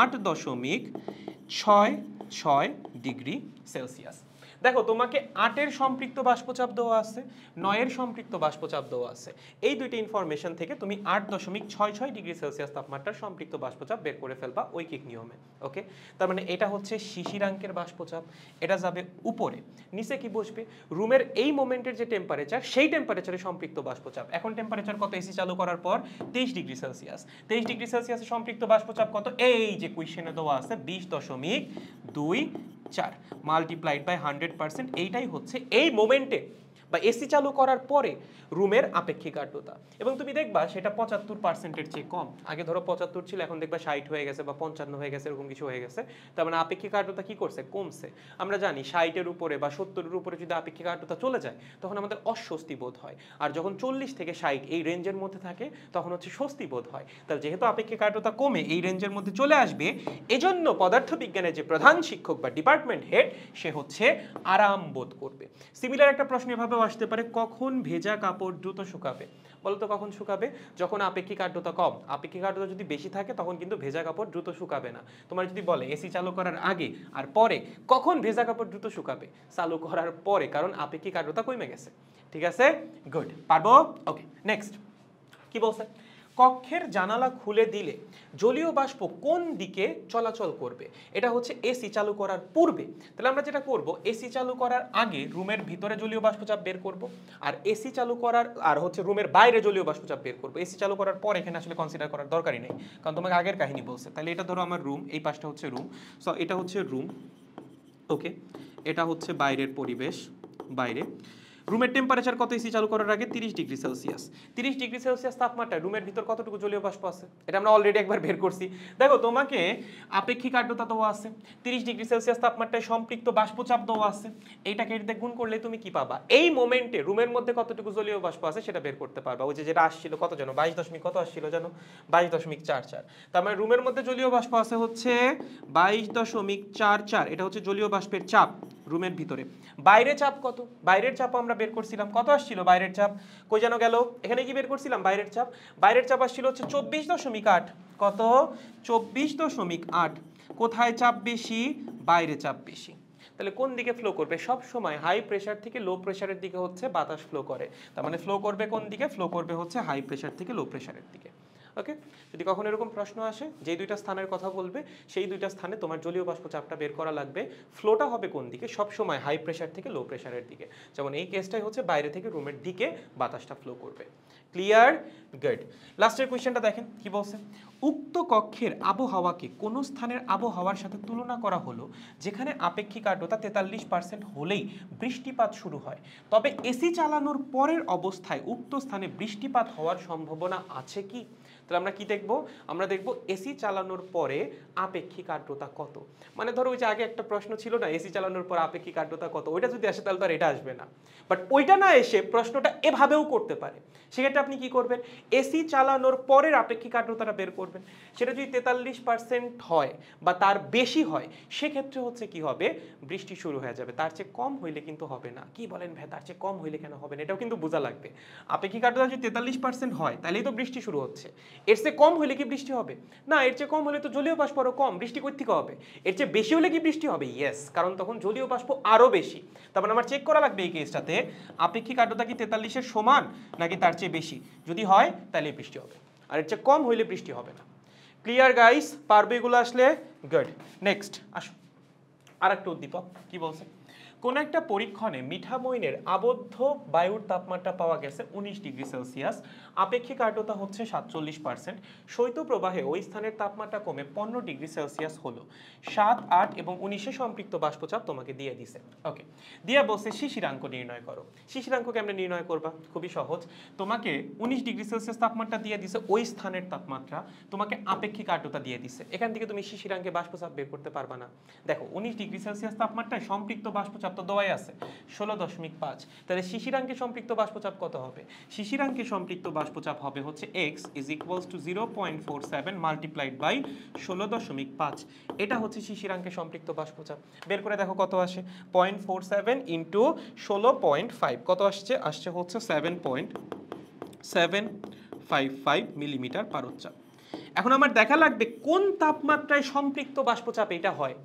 8.66 ডিগ্রি সেলসিয়াস। দেখো তোমাকে 8-এর সম্পৃক্ত বাষ্পচাপ দেওয়া আছে, 9-এর সম্পৃক্ত বাষ্পচাপ দেওয়া আছে। এই দুইটি ইনফরমেশন থেকে তুমি 8.66 ডিগ্রি সেলসিয়াস তাপমাত্রার সম্পৃক্ত বাষ্পচাপ বের করে ফেলবা ঐকিক নিয়মে। ওকে, তার মানে এটা হচ্ছে শিশিরাঙ্কের বাষ্পচাপ, এটা যাবে উপরে। নিচে কি বসবে? রুমের এই মোমেন্টের যে টেম্পারেচার, সেই টেম্পারেচারে সম্পৃক্ত বাষ্পচাপ। এখন টেম্পারেচার কত এসি চালু করার পর? 23 ডিগ্রি সেলসিয়াস। 23 ডিগ্রি সেলসিয়াসে সম্পৃক্ত বাষ্পচাপ কত? এই যে কোয়েশ্চেনে দেওয়া আছে 20.24 মাল্টিপ্লাইড বাই 100%। এইটাই হচ্ছে এই মোমেন্টে বা এসি চালু করার পরে রুমের আপেক্ষিক আর্দ্রতা। এবং তুমি দেখবা সেটা 75%-এর চেয়ে কম। আগে ধরো 75 ছিল, এখন দেখবা 60 হয়ে গেছে বা 55 হয়ে গেছে, এরকম কিছু হয়ে গেছে। তার মানে আপেক্ষিক আর্দ্রতা কি করছে? কমছে। আমরা জানি 60-এর উপরে বা 70-এর উপরে যদি আপেক্ষিক আর্দ্রতা চলে যায় তখন আমাদের অস্বস্তি বোধ হয়, আর যখন 40 থেকে 60 এই রেঞ্জের মধ্যে থাকে তখন হচ্ছে স্বস্তি বোধ হয়। তাহলে যেহেতু আপেক্ষিক আর্দ্রতা কমে এই রেঞ্জের মধ্যে চলে আসবে, এজন্য পদার্থবিজ্ঞানের যে প্রধান শিক্ষক বা ডিপার্টমেন্ট হেড সে হচ্ছে আরাম বোধ করবে। সিমিলার একটা প্রশ্ন এভাবেও আসতে পারে, কখন ভেজা কাপড় দ্রুত শুকাবে? বলতো কখন শুকাবে? যখন আপেক্ষিক আর্দ্রতা কম। আপেক্ষিক আর্দ্রতা যদি বেশি থাকে তখন কিন্তু ভেজা কাপড় দ্রুত শুকাবে না। তোমার যদি বলে এসি চালু করার আগে আর পরে কখন ভেজা কাপড় দ্রুত শুকাবে? চালু করার পরে, কারণ আপেক্ষিক আর্দ্রতা কমে গেছে। ঠিক আছে, গুড, পারবো? ওকে, নেক্সট কি বলছে? কক্ষের জানালা খুলে দিলে জলীয় বাষ্প কোন দিকে চলাচল করবে? এটা হচ্ছে এসি চালু করার পূর্বে। তাহলে আমরা যেটা করব, এসি চালু করার আগে রুমের ভিতরে জলীয় বাষ্পচাপ বের করব, আর এসি চালু করার আর হচ্ছে রুমের বাইরে জলীয় বাষ্পচাপ বের করব। এসি চালু করার পর এখানে আসলে কনসিডার করার দরকারই নেই, কারণ তোমাকে আগের কাহিনী বলছে। তাহলে এটা ধরো আমার রুম, এই পাশটা হচ্ছে রুম, সো এটা হচ্ছে রুম। ওকে, এটা হচ্ছে বাইরের পরিবেশ, বাইরে। রুমের টেম্পারেচার কত এসি চালু করার আগে? 30 ডিগ্রি সেলসিয়াস। 30 ডিগ্রি সেলসিয়াস তাপমাত্রায় রুমের ভিতর কতটুকু জলীয় বাষ্প আছে? এটা আমরা অলরেডি একবার বের করছি। দেখো তোমাকে আপেক্ষিক আর্দ্রতা দেওয়া আছে, 30 ডিগ্রি সেলসিয়াস তাপমাত্রায় সম্পৃক্ত বাষ্পচাপ দেওয়া আছে। এইটাকে এটাতে গুণ করলে তুমি কি পাবা? এই মোমেন্টে রুমের মধ্যে কতটুকু জলীয় বাষ্প আছে সেটা বের করতে পারবা। ওই যে যেটা আসছিল কত জানো? 22 কত আসছিল জানো? 22.44। তার মানে রুমের মধ্যে জলীয় বাষ্প আছে হচ্ছে 22.44। এটা হচ্ছে জলীয় বাষ্পের চাপ রুমের ভিতরে। বাইরে চাপ কত? বাইরের চাপ আমরা বের করছিলাম, কত আসছিল বাইরের চাপ? কই যেন গেল? এখানে কি বের করছিলাম বাইরের চাপ? বাইরের চাপ আসছিল হচ্ছে 24.8। কত? 24.8। কোথায় চাপ বেশি? বাইরে চাপ বেশি। তাহলে কোন দিকে ফ্লো করবে? সব সময় হাই প্রেসার থেকে লো প্রেসারের দিকে হচ্ছে বাতাস ফ্লো করে। তার মানে ফ্লো করবে কোন দিকে? ফ্লো করবে হচ্ছে হাই প্রেসার থেকে লো প্রেসারের দিকে। ওকে, যদি কখনো এরকম প্রশ্ন আসে যে দুইটা স্থানের কথা বলবে, সেই দুইটা স্থানে তোমার জলীয় বাষ্প চাপটা বের করা লাগবে। ফ্লোটা হবে কোন দিকে? সব সময় হাই প্রেসার থেকে লো প্রেসারের দিকে। যেমন এই কেসটাই হচ্ছে বাইরে থেকে রুমের দিকে বাতাসটা ফ্লো করবে। ক্লিয়ার? গুড। লাস্টের কোয়েশ্চেনটা দেখেন কি বলছে। উক্ত কক্ষের আবহাওয়াকে কোন স্থানের আবহাওয়ার সাথে তুলনা করা হলো যেখানে আপেক্ষিক আর্দ্রতা 43% হলেই বৃষ্টিপাত শুরু হয়, তবে এসি চালানোর পরের অবস্থায় উক্ত স্থানে বৃষ্টিপাত হওয়ার সম্ভাবনা আছে কি? তাহলে আমরা কি দেখব? আমরা দেখব এসি চালানোর পরে আপেক্ষিক আর্দ্রতা কত। মানে ধরো ওই যে আগে একটা প্রশ্ন ছিল না, এসি চালানোর পর আপেক্ষিক আর্দ্রতা কত, ওইটা যদি আসে তাহলে তো আর এটা আসবে না। বাট ওইটা না এসে প্রশ্নটা এভাবেও করতে পারে। সেক্ষেত্রে আপনি কি করবেন? এসি চালানোর পরের আপেক্ষিক আর্দ্রতাটা বের করবেন। সেটা যদি 43% হয় বা তার বেশি হয়, সেক্ষেত্রে হচ্ছে কি হবে? বৃষ্টি শুরু হয়ে যাবে। তার চেয়ে কম হইলে কিন্তু হবে না। কি বলেন ভাই, তার চেয়ে কম হইলে কেন হবে না? এটাও কিন্তু বোঝা লাগবে। আপেক্ষিক আর্দ্রতা যদি 43% হয় তাহলেই তো বৃষ্টি শুরু হচ্ছে। এর চেয়ে কম হলে কি বৃষ্টি হবে? না, এর চেয়ে কম হলে তো জলীয় বাষ্প আরো কম, বৃষ্টি কই থেকে হবে? এর চেয়ে বেশি হলে কি বৃষ্টি হবে? ইয়েস, কারণ তখন জলীয় বাষ্প আরো বেশি। তার মানে আমার চেক করা লাগবে এই কেসটাতে আপেক্ষিক আর্দ্রতা কি 43-এর সমান নাকি তার চেয়ে বেশি। যদি হয় তাহলে বৃষ্টি হবে, আর এর চেয়ে কম হইলে বৃষ্টি হবে না। Clear guys? পারবে এগুলো আসলে? গুড। নেক্সট আসো, আর একটা উদ্দীপক কি বলছে। কোন একটা পরীক্ষণে মিঠামইনের আবদ্ধ বায়ুর তাপমাত্রা পাওয়া গেছে 19 ডিগ্রি সেলসিয়াস, আপেক্ষিক আর্দ্রতা হচ্ছে 47%, শৈত্যপ্রবাহে ওই স্থানের তাপমাত্রা কমে 15 ডিগ্রি সেলসিয়াস হলো। 7, 8 এবং 19-এ সম্পৃক্ত বাষ্পচাপ তোমাকে দিয়ে দিছে। ওকে, দিয়ে বলছে শিশিরাঙ্ক নির্ণয় করো। শিশিরাঙ্ক কেমনে নির্ণয় করবা? খুবই সহজ। তোমাকে 19 ডিগ্রি সেলসিয়াস তাপমাত্রা দিয়ে দিছে ওই স্থানের তাপমাত্রা, তোমাকে আপেক্ষিক আর্দ্রতা দিয়ে দিছে। এখান থেকে তুমি শিশিরাঙ্কে বাষ্পচাপ বের করতে পারবা না। দেখো 19 ডিগ্রি সেলসিয়াস তাপমাত্রায় সম্পৃক্ত বাষ্পচাপ তো দেওয়াই আছে 16.5। তাহলে শিশিরাঙ্কে সম্পৃক্ত বাষ্পচাপ কত হবে? শিশিরাঙ্কে সম্পৃক্ত বাষ্পচাপ হবে হচ্ছে x is equals to 0.47 multiplied by 16.5। এটা হচ্ছে শিশিরাঙ্কে সম্পৃক্ত বাষ্পচাপ। বের করে দেখো কত আসে। 0.47 ইন্টু 16.5 কত আসছে? আসছে হচ্ছে 7.755 মিলিমিটার পারদ চাপ। এখন আমার দেখা লাগবে কোন তাপমাত্রায় সম্পৃক্ত বাষ্পচাপ এটা হয়।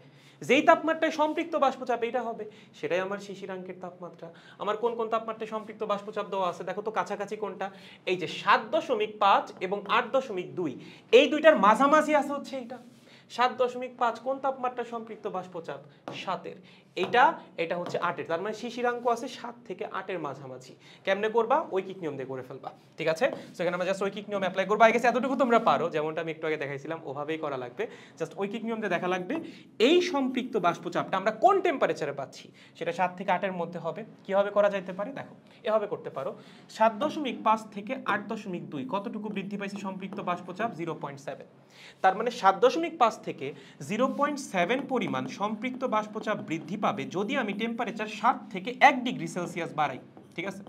যেই তাপমাত্রায় সম্পৃক্ত বাষ্পচাপ এটা হবে সেটাই আমার শিশিরাঙ্কের তাপমাত্রা। আমার কোন কোন তাপমাত্রায় সম্পৃক্ত বাষ্পচাপ দেওয়া আছে দেখো তো কাছাকাছি কোনটা, এই যে 7.5 এবং 8.2, এই দুইটার মাঝামাঝি আছে হচ্ছে এইটা। 7.5 কোন তাপমাত্রায় সম্পৃক্ত বাষ্পচাপ? 7-এর। এটা হচ্ছে 8-এর, তার মানে শিশিরাঙ্ক আছে 7 থেকে 8-এর মাঝামাঝি। কেমনে করবা? ঐকিক নিয়ম দিয়ে করে ফেলবা, ঠিক আছে? সো এখানে আমরা জাস্ট ঐকিক নিয়ম অ্যাপ্লাই করবো। আই গেস এতটুকু তোমরা পারো, যেমনটা আমি একটু আগে দেখাইছিলাম ওভাবেই করা লাগবে। জাস্ট ঐকিক নিয়ম দিয়ে দেখা লাগবে এই সম্পৃক্ত বাষ্পচাপটা আমরা কোন টেম্পারেচারে পাচ্ছি সেটা 7 থেকে 8-এর মধ্যে হবে। কিভাবে করা যাইতে পারে দেখো, এভাবে করতে পারো। 7.5 থেকে 8.2 কতটুকু বৃদ্ধি পাইছে সম্পৃক্ত বাষ্পচাপ? 0.7। তার মানে 7.5 থেকে 0.7 পরিমাণ সম্পৃক্ত বাষ্পচাপ বৃদ্ধি পাবে যদি আমি টেম্পারেচার 7 থেকে 1 ডিগ্রি সেলসিয়াস বাড়াই, ঠিক আছে?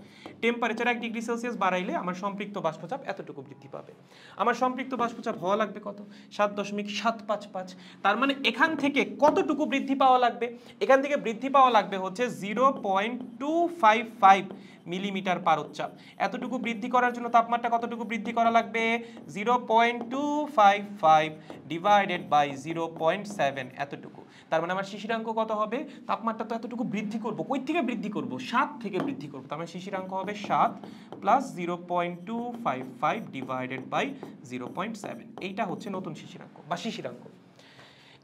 টেম্পারেচার 1 ডিগ্রি সেলসিয়াস বাড়াইলে আমার সম্পৃক্ত বাষ্পচাপ এতটুকু বৃদ্ধি পাবে। আমার সম্পৃক্ত বাষ্পচাপ হওয়া লাগবে কত? 7.755। তার মানে এখান থেকে কতটুকু বৃদ্ধি পাওয়া লাগবে? এখান থেকে বৃদ্ধি পাওয়া লাগবে হচ্ছে 0.255 মিলিমিটার পারদ-চাপ। এতটুকু বৃদ্ধি করার জন্য তাপমাত্রা কতটুকু বৃদ্ধি করা লাগবে? 0.255 ডিভাইডেড বাই 0.7, এতটুকু। তার মানে আমার শিশিরাঙ্ক কত হবে? তাপমাত্রা তো এতটুকু বৃদ্ধি করব, কই থেকে বৃদ্ধি করব? 7 থেকে বৃদ্ধি করব। তার মানে শিশিরাঙ্ক হবে 7 প্লাস 0.255 ডিভাইডেড বাই 0.7। এইটা হচ্ছে নতুন শিশিরাঙ্ক বা শিশিরাঙ্ক।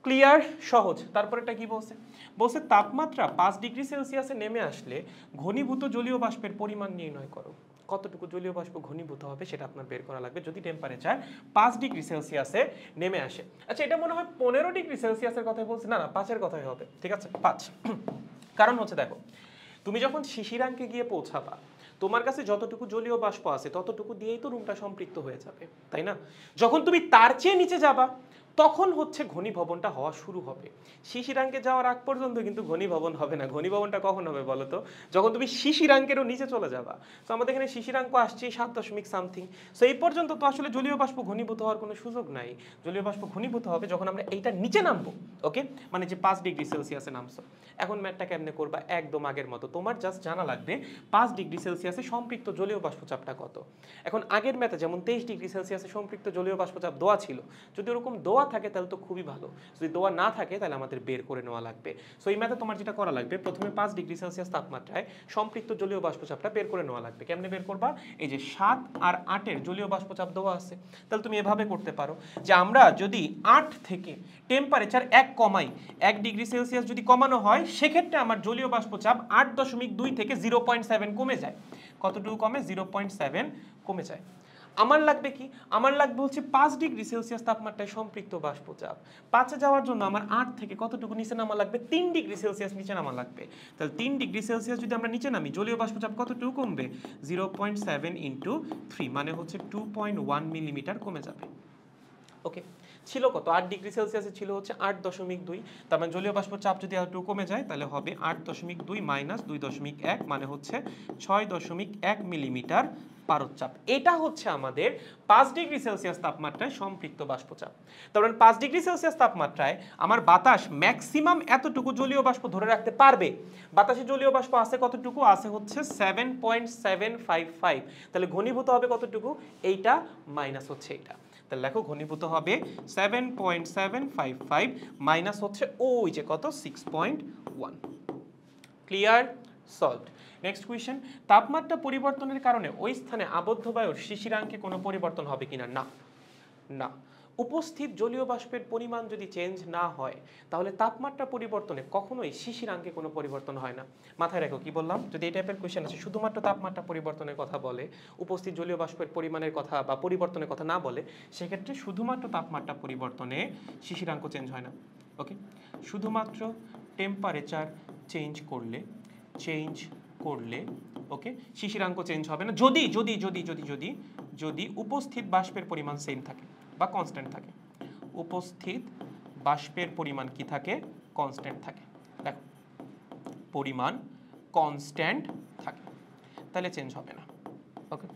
ক্লিয়ার? সহজ। তারপরেটা কি বলছে? বলছে তাপমাত্রা 5 ডিগ্রি সেলসিয়াসে নেমে আসলে ঘনীভূত জলীয় বাষ্পের পরিমাণ নির্ণয় করো। কতটুকু জলীয় বাষ্প ঘনীভূত হবে সেটা আপনার বের করা লাগবে যদি টেম্পারেচার 5 ডিগ্রি সেলসিয়াসে নেমে আসে। আচ্ছা, এটা মনে হয় 15 ডিগ্রি সেলসিয়াসের কথাই বলছে। না না, 5-এর কথাই হবে, ঠিক আছে? 5। কারণ হচ্ছে দেখো, তুমি যখন শিশিরাঙ্কে গিয়ে পৌঁছাবা তোমার কাছে যতটুকু জলীয় বাষ্প আছে ততটুকু দিয়েই তো রুমটা সম্পৃক্ত হয়ে যাবে, তাই না? যখন তুমি তার চেয়ে নিচে যাবা তখন হচ্ছে ঘনীভবনটা হওয়া শুরু হবে। শিশিরাঙ্কে যাওয়ার আগ পর্যন্ত কিন্তু ঘনীভবন হবে না। ঘনীভবনটা কখন হবে বলো তো? যখন তুমি শিশিরাঙ্কেরও নিচে চলে যাবা। তো আমাদের এখানে শিশিরাঙ্ক আসছে 7.something। সো এই পর্যন্ত তো আসলে জলীয় বাষ্প ঘনীভূত হওয়ার কোনো সুযোগ নাই। জলীয় বাষ্প ঘনীভূত হবে যখন আমরা এইটার নিচে নামবো, ওকে? মানে যে 5 ডিগ্রি সেলসিয়াসে নামছো। এখন ম্যাথটা কেমনে করবা? একদম আগের মতো। তোমার জাস্ট জানা লাগবে 5 ডিগ্রি সেলসিয়াসে সম্পৃক্ত জলীয় বাষ্পচাপটা কত। এখন আগের ম্যাথে যেমন 23 ডিগ্রি সেলসিয়াসে সম্পৃক্ত জলীয় বাষ্পচাপ দেওয়া ছিল, যদি ওরকম দেওয়া থাকে তাহলে তো খুবই ভালো। যদি দেওয়া না থাকে তাহলে আমাদের বের করে নেওয়া লাগবে। সো এই ম্যাথে তোমার যেটা করা লাগবে, প্রথমে 5 ডিগ্রি সেলসিয়াস তাপমাত্রায় সম্পৃক্ত জলীয় বাষ্পচাপটা বের করে নেওয়া লাগবে। কেমনে বের করবা? এই যে 7 আর 8-এর জলীয় বাষ্পচাপ দেওয়া আছে, তাহলে তুমি এভাবে করতে পারো যে আমরা যদি 8 থেকে টেম্পারেচার 1 কমাই, 1 ডিগ্রি সেলসিয়াস যদি কমানো হয় সেক্ষেত্রে আমার জলীয় বাষ্পচাপ 8.2 থেকে 0.7 কমে যায়। কতটুকু কমে? 0.7 কমে যায়। আমার লাগবে কি? আমার লাগবে হচ্ছে 5 ডিগ্রি সেলসিয়াস তাপমাত্রায় সম্পৃক্ত বাষ্পচাপ। 5-এ যাওয়ার জন্য আমার 8 থেকে কতটুকু নিচে নামা লাগবে? 3 ডিগ্রি সেলসিয়াস নিচে নামা লাগবে। তাহলে 3 ডিগ্রি সেলসিয়াস যদি আমরা নিচে নামি, জলীয় বাষ্পচাপ কতটুকু কমবে? 0.7 ইন্টু 3 মানে হচ্ছে 2.1 মিলিমিটার কমে যাবে। ওকে, ছিল কত? 8 ডিগ্রি সেলসিয়াসে ছিল হচ্ছে 8.2। তার মানে জলীয় বাষ্পের চাপ যদি একটু কমে যায় তাহলে হবে 8.2 মাইনাস 2.1 মানে হচ্ছে 6.1 মিলিমিটার পারদচাপ। এটা হচ্ছে আমাদের 5 ডিগ্রি সেলসিয়াস তাপমাত্রায় সম্পৃক্ত বাষ্পচাপ। তার মানে 5 ডিগ্রি সেলসিয়াস তাপমাত্রায় আমার বাতাস ম্যাক্সিমাম এতটুকু জলীয় বাষ্প ধরে রাখতে পারবে। বাতাসে জলীয় বাষ্প আছে কতটুকু? আছে হচ্ছে 7.755। তাহলে ঘনীভূত হবে কতটুকু? এইটা মাইনাস হচ্ছে এইটা। তাহলে লেখো ঘনীভূত হবে 7.755 মাইনাস হচ্ছে ওই যে কত? 6.1। ক্লিয়ার? সলভড। নেক্সট কোয়েশ্চেন, তাপমাত্রা পরিবর্তনের কারণে ওই স্থানে আবদ্ধ বায়ুর শিশিরাঙ্কে কোনো পরিবর্তন হবে কিনা? না, না। উপস্থিত জলীয় বাষ্পের পরিমাণ যদি চেঞ্জ না হয় তাহলে তাপমাত্রা পরিবর্তনে কখনোই শিশিরাঙ্কে কোনো পরিবর্তন হয় না। মাথায় রাখো কি বললাম, যদি এই টাইপের কোয়েশ্চেন আছে শুধুমাত্র তাপমাত্রা পরিবর্তনের কথা বলে, উপস্থিত জলীয় বাষ্পের পরিমাণের কথা বা পরিবর্তনের কথা না বলে, সেক্ষেত্রে শুধুমাত্র তাপমাত্রা পরিবর্তনে শিশিরাঙ্ক চেঞ্জ হয় না। ওকে, শুধুমাত্র টেম্পারেচার চেঞ্জ করলে ওকে শিশিরাঙ্ক চেঞ্জ হবে না যদি যদি যদি যদি যদি যদি উপস্থিত বাষ্পের পরিমাণ সেম থাকে বা কনস্ট্যান্ট থাকে। উপস্থিত বাষ্পের পরিমাণ কি থাকে? কনস্ট্যান্ট থাকে। দেখো, পরিমাণ কনস্ট্যান্ট থাকে তাহলে চেঞ্জ হবে না। ওকে,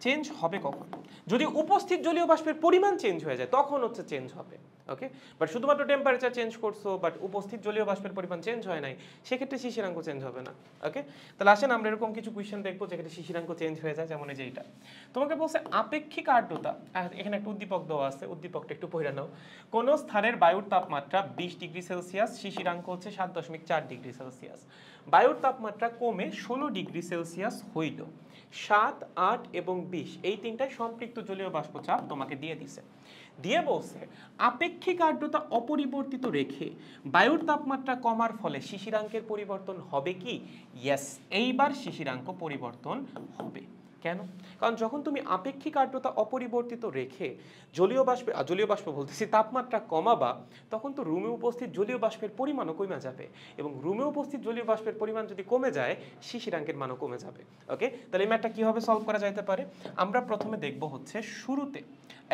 চেঞ্জ হবে কখন? যদি উপস্থিত জলীয় বাষ্পের পরিমাণ চেঞ্জ হয়ে যায় তখন হচ্ছে চেঞ্জ হবে। ওকে, বাট শুধুমাত্র টেম্পারেচার চেঞ্জ করছো বাট উপস্থিত জলীয় বাষ্পের পরিমাণ চেঞ্জ হয় নাই, সেক্ষেত্রে শিশিরাঙ্ক চেঞ্জ হবে না। ওকে, তাহলে আসেন আমরা এরকম কিছু কোয়েশ্চেন দেখবো যেখানে শিশিরাঙ্ক চেঞ্জ হয়ে যায়, যেমন এই যে এইটা তোমাকে বলছে আপেক্ষিক আর্দ্রতা, এখানে একটা উদ্দীপক দেওয়া আছে, উদ্দীপকটা একটু পড়ে নাও। কোন স্থানের বায়ুর তাপমাত্রা 20 ডিগ্রি সেলসিয়াস, শিশিরাঙ্ক হচ্ছে 7.4 ডিগ্রি সেলসিয়াস। বায়ুর তাপমাত্রা কমে 16 ডিগ্রি সেলসিয়াস হইল, 7, 8 এবং 20 এই তিনটায় সম্পৃক্ত জলীয় বাষ্পচাপ তোমাকে দিয়ে দিছে। দিয়ে বলছে আপেক্ষিক আর্দ্রতা অপরিবর্তিত রেখে বায়ুর তাপমাত্রা কমার ফলে শিশিরাঙ্কের পরিবর্তন হবে কি? ইয়েস, এইবার শিশিরাঙ্ক পরিবর্তন হবে। কেন? কারণ যখন তুমি আপেক্ষিক আর্দ্রতা অপরিবর্তিত রেখে জলীয় বাষ্প বলতেছি তাপমাত্রা কমাবা, তখন তো রুমে উপস্থিত জলীয় বাষ্পের পরিমাণও কমে যাবে, এবং রুমে উপস্থিত জলীয় বাষ্পের পরিমাণ যদি কমে যায় শিশিরাঙ্কের মানও কমে যাবে। ওকে, তাহলে এই ম্যাথটা কিভাবে সলভ করা যাইতে পারে? আমরা প্রথমে দেখব হচ্ছে শুরুতে,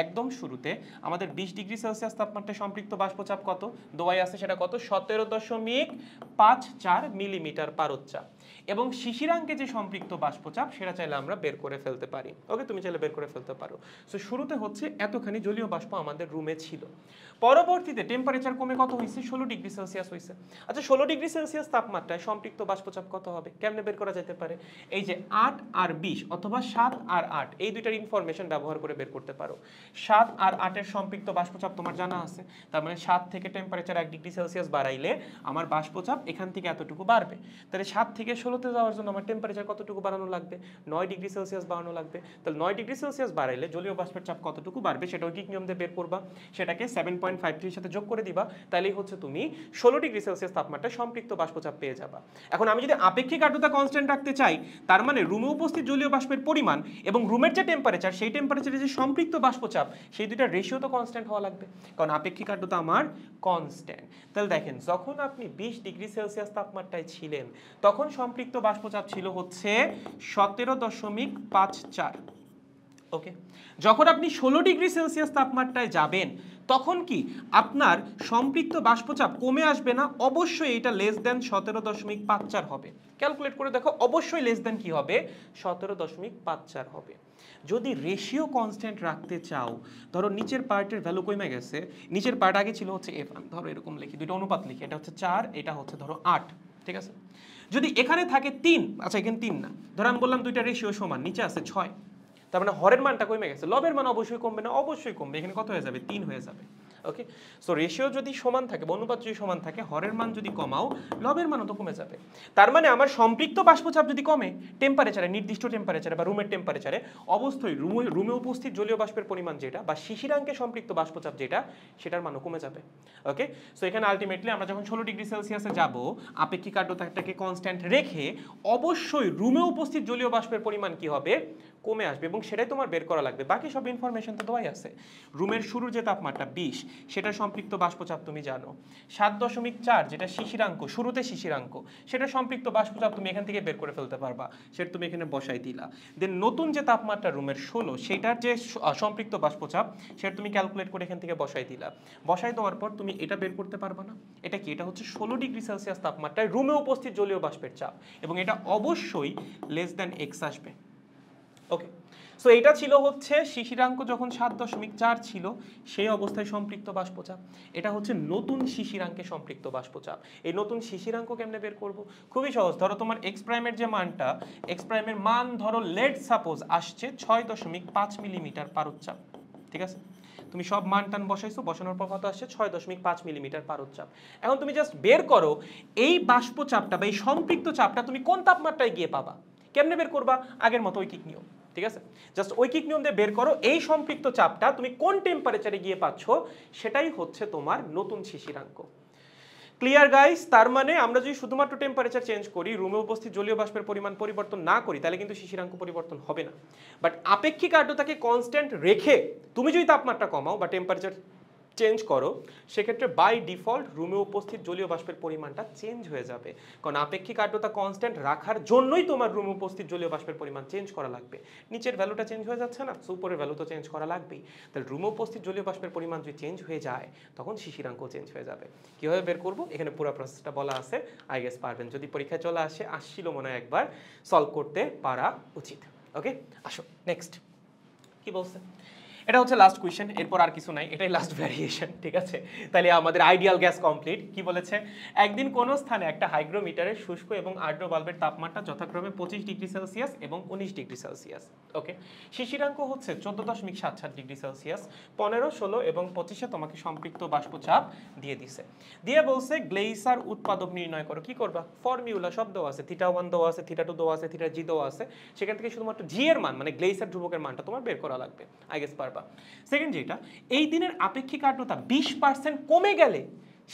একদম শুরুতে আমাদের 20 ডিগ্রি সেলসিয়াস তাপমাত্রায় সম্পৃক্ত বাষ্পচাপ কত দোয়াই আছে, সেটা কত? 17.54 মিলিমিটার পারদ-চাপ। এবং শিশিরাঙ্কে যে সম্পৃক্ত বাষ্পচাপ সেটা চাইলে আমরা বের করে ফেলতে পারি। ওকে, তুমি চাইলে বের করে ফেলতে পারো। সো শুরুতে হচ্ছে এতখানি জলীয় বাষ্প আমাদের রুমে ছিল, পরবর্তীতে টেম্পারেচার কমে কত হয়েছে? 16 ডিগ্রি সেলসিয়াস হয়েছে। আচ্ছা, 16 ডিগ্রি সেলসিয়াস তাপমাত্রায় সম্পৃক্ত বাষ্পচাপ কত হবে? কেমনে বের করা যেতে পারে? এই যে 8 আর 20 অথবা 7 আর 8 এই দুইটার ইনফরমেশন ব্যবহার করে বের করতে পারো। 7 আর 8 এর সম্পৃক্ত বাষ্পচাপ তোমার জানা আছে, তার মানে 7 থেকে টেম্পারেচার 1 ডিগ্রি সেলসিয়াস বাড়াইলে আমার বাষ্পচাপ এখান থেকে এতটুকু বাড়বে। তাহলে 7 থেকে 16তে যাওয়ার জন্য আমার টেম্পারেচার কতটুকু বাড়ানো লাগবে? 9 ডিগ্রি সেলসিয়াস বাড়ানো লাগবে। তাহলে 9 ডিগ্রি সেলসিয়াস বাড়াইলে জলীয় বাষ্পের চাপ কতটুকু বাড়বে সেটা ঐকিক নিয়ম দিয়ে বের করবা, সেটাকে 7.53 এর সাথে যোগ করে দিবা, তাহলেই হচ্ছে তুমি 16 ডিগ্রি সেলসিয়াস তাপমাত্রায় সম্পৃক্ত বাষ্পচাপ পেয়ে যাবা। এখন আমি যদি আপেক্ষিক আর্দ্রতা কনস্ট্যান্ট রাখতে চাই, তার মানে রুমে উপস্থিত জলীয় বাষ্পের পরিমাণ এবং রুমের যে টেম্পারেচার সেই টেম্পারেচারে যে সম্পৃক্ত বাষ্পচাপ সেই দুইটা রেশিও তো কনস্ট্যান্ট হওয়া লাগবে, কারণ আপেক্ষিক আর্দ্রতা আমার কনস্ট্যান্ট। তাহলে দেখেন, যখন আপনি 20 ডিগ্রি সেলসিয়াস তাপমাত্রায় ছিলেন তখন সম্পৃক্ত বাষ্পচাপ ছিল হচ্ছে 17.54। ওকে, যখন আপনি 16 ডিগ্রি সেলসিয়াস তাপমাত্রায় যাবেন তখন কি আপনার সম্পৃক্ত বাষ্পচাপ কমে আসবে না? অবশ্যই এটা লেস দেন 17.54 হবে। ক্যালকুলেট করে দেখো, অবশ্যই লেস দেন কি হবে? 17.54 হবে। যদি রেশিও কনস্ট্যান্ট রাখতে চাও, ধরো নিচের পার্টের ভ্যালু কমে গেছে, নিচের পার্ট আগে ছিল হচ্ছে F1, ধরো এরকম লিখি, দুটো অনুপাত লিখি, এটা হচ্ছে 4, এটা হচ্ছে ধরো 8, ঠিক আছে? যদি এখানে থাকে 3, আচ্ছা এখানে 3 না, ধরো আমি বললাম দুইটা রেশিও সমান, নিচে আছে 6, তার মানে হরের মানটা কমে গেছে, লবের মান অবশ্যই কমবে না? অবশ্যই কমবে। এখানে কত হয়ে যাবে? 3 হয়ে যাবে। ওকে, সো রেশিও যদি সমান থাকে, অনুপাত যদি সমান থাকে, হরের মান যদি কমাও লবের মানও তো কমে যাবে। তার মানে আমার সম্পৃক্ত বাষ্পচাপ যদি কমে টেম্পারেচারে, নির্দিষ্ট টেম্পারেচারে বা রুমের টেম্পারেচারে, অবশ্যই রুমে উপস্থিত জলীয় বাষ্পের পরিমাণ যেটা বা শিশিরাঙ্কে সম্পৃক্ত বাষ্পচাপ যেটা, সেটার মানও কমে যাবে। ওকে, সো এখানে আলটিমেটলি আমরা যখন 16 ডিগ্রি সেলসিয়াসে যাব, আপেক্ষিক আর্দ্রতাটাকে কনস্ট্যান্ট রেখে অবশ্যই রুমে উপস্থিত জলীয় বাষ্পের পরিমাণ কি হবে? কমে আসবে, এবং সেটাই তোমার বের করা লাগবে। বাকি সব ইনফরমেশন তো দেওয়াই আছে। রুমের শুরুর যে তাপমাত্রা 20, সেটা সম্পৃক্ত বাষ্পচাপ তুমি জানো। 7.4 যেটা শিশিরাঙ্ক, শুরুতে শিশিরাঙ্ক, সেটা সম্পৃক্ত বাষ্পচাপ তুমি এখান থেকে বের করে ফেলতে পারবা, সেটা তুমি এখানে বসাই দিলা। দেন নতুন যে তাপমাত্রা রুমের 16, সেটার যে সম্পৃক্ত বাষ্পচাপ সেটা তুমি ক্যালকুলেট করে এখান থেকে বসাই দিলা। বসাই দেওয়ার পর তুমি এটা বের করতে পারবা না? এটা কি? এটা হচ্ছে 16 ডিগ্রি সেলসিয়াস তাপমাত্রায় রুমে উপস্থিত জলীয় বাষ্পের চাপ, এবং এটা অবশ্যই লেস দ্যান x আসবে। ওকে, সো এটা ছিল হচ্ছে শিশিরাঙ্ক যখন 7.4 ছিল সেই অবস্থায় সম্পৃক্ত বাষ্পচাপ। এটা হচ্ছে নতুন শিশিরাঙ্কে সম্পৃক্ত বাষ্পচাপ। এই নতুন শিশিরাঙ্ক কেমনে বের করব? খুবই সহজ। ধরো তোমার এক্স প্রাইমের যে মানটা, এক্স প্রাইমের মান ধরো লেট সাপোজ আসছে 6.5 মিলিমিটার পারদ-চাপ, ঠিক আছে? তুমি সব মান টান বসাইছো, বসানোর পর কত আসছে? 6.5 মিলিমিটার পারদ-চাপ। এখন তুমি জাস্ট বের করো এই বাষ্পচাপটা বা এই সম্পৃক্ত চাপটা তুমি কোন তাপমাত্রায় গিয়ে পাবা। কেমনে বের করবা? আগের মতো ঐকিক নিয়ম, ঠিক আছে? জাস্ট ঐকিক নিয়ম দিয়ে বের করো এই সম্পৃক্ত চাপটা তুমি কোন টেম্পারেচারে গিয়ে পাচ্ছ, সেটাই হচ্ছে তোমার নতুন শিশিরাঙ্ক। Clear guys? তার মানে আমরা যদি শুধুমাত্র টেম্পারেচার চেঞ্জ করি, রুমে উপস্থিত জলীয় বাষ্পের পরিমাণ পরিবর্তন না করি, তাহলে কিন্তু শিশিরাঙ্ক পরিবর্তন হবে না। বাট আপেক্ষিক আর্দ্রতাকে কনস্ট্যান্ট রেখে তুমি যদি তাপমাত্রা কমাও বা টেম্পারেচার চেঞ্জ করো, সেক্ষেত্রে বাই ডিফল্ট রুমে উপস্থিত জলীয় বাষ্পের পরিমাণটা চেঞ্জ হয়ে যাবে, কারণ আপেক্ষিক আর্দ্রতা কনস্ট্যান্ট রাখার জন্যই তোমার রুমে উপস্থিত জলীয় বাষ্পের পরিমাণ চেঞ্জ করা লাগবে। নিচের ভ্যালুটা চেঞ্জ হয়ে যাচ্ছে না, উপরের ভ্যালু তো চেঞ্জ করা লাগবেই। তাহলে রুমে উপস্থিত জলীয় বাষ্পের পরিমাণ যদি চেঞ্জ হয়ে যায়, তখন শিশিরাঙ্ক চেঞ্জ হয়ে যাবে। কীভাবে বের করবো এখানে পুরো প্রসেসটা বলা আছে, আই গেস পারবেন। যদি পরীক্ষায় চলে আসে, আসছিল মনে হয় একবার, সলভ করতে পারা উচিত। ওকে, আসো নেক্সট। কি বলছে? এটা হচ্ছে লাস্ট কোয়েশ্চেন, এরপর আর কিছু নাই, এটাই লাস্ট ভ্যারিয়েশন, ঠিক আছে? তাহলে আমাদের আইডিয়াল গ্যাস কমপ্লিট। কি বলেছে? একদিন কোন স্থানে একটা হাইগ্রোমিটারের শুষ্ক এবং আর্দ্র বাল্বের তাপমাত্রা যথাক্রমে 25 ডিগ্রি সেলসিয়াস এবং 19 ডিগ্রি সেলসিয়াস। ওকে, শিশিরাঙ্ক হচ্ছে 14.77 ডিগ্রি সেলসিয়াস। 15, 16 এবং 25-এ তোমাকে সম্পৃক্ত বাষ্পচাপ দিয়ে দিছে, দিয়ে বলছে গ্লেইসার উৎপাদক নির্ণয় করো। কি করবা? ফর্মুলা সব দেওয়া আছে, θ1 দেওয়া আছে, θ2 দেওয়া আছে, θg দেওয়া আছে, সেখান থেকে শুধুমাত্র জি এর মান মানে গ্লেইসার ধ্রুবকের মানটা তোমার বের করা লাগবে। আই গেস পারবা। সেকেন্ড যেটা, এই দিনের আপেক্ষিক আর্দ্রতা 20% কমে গেলে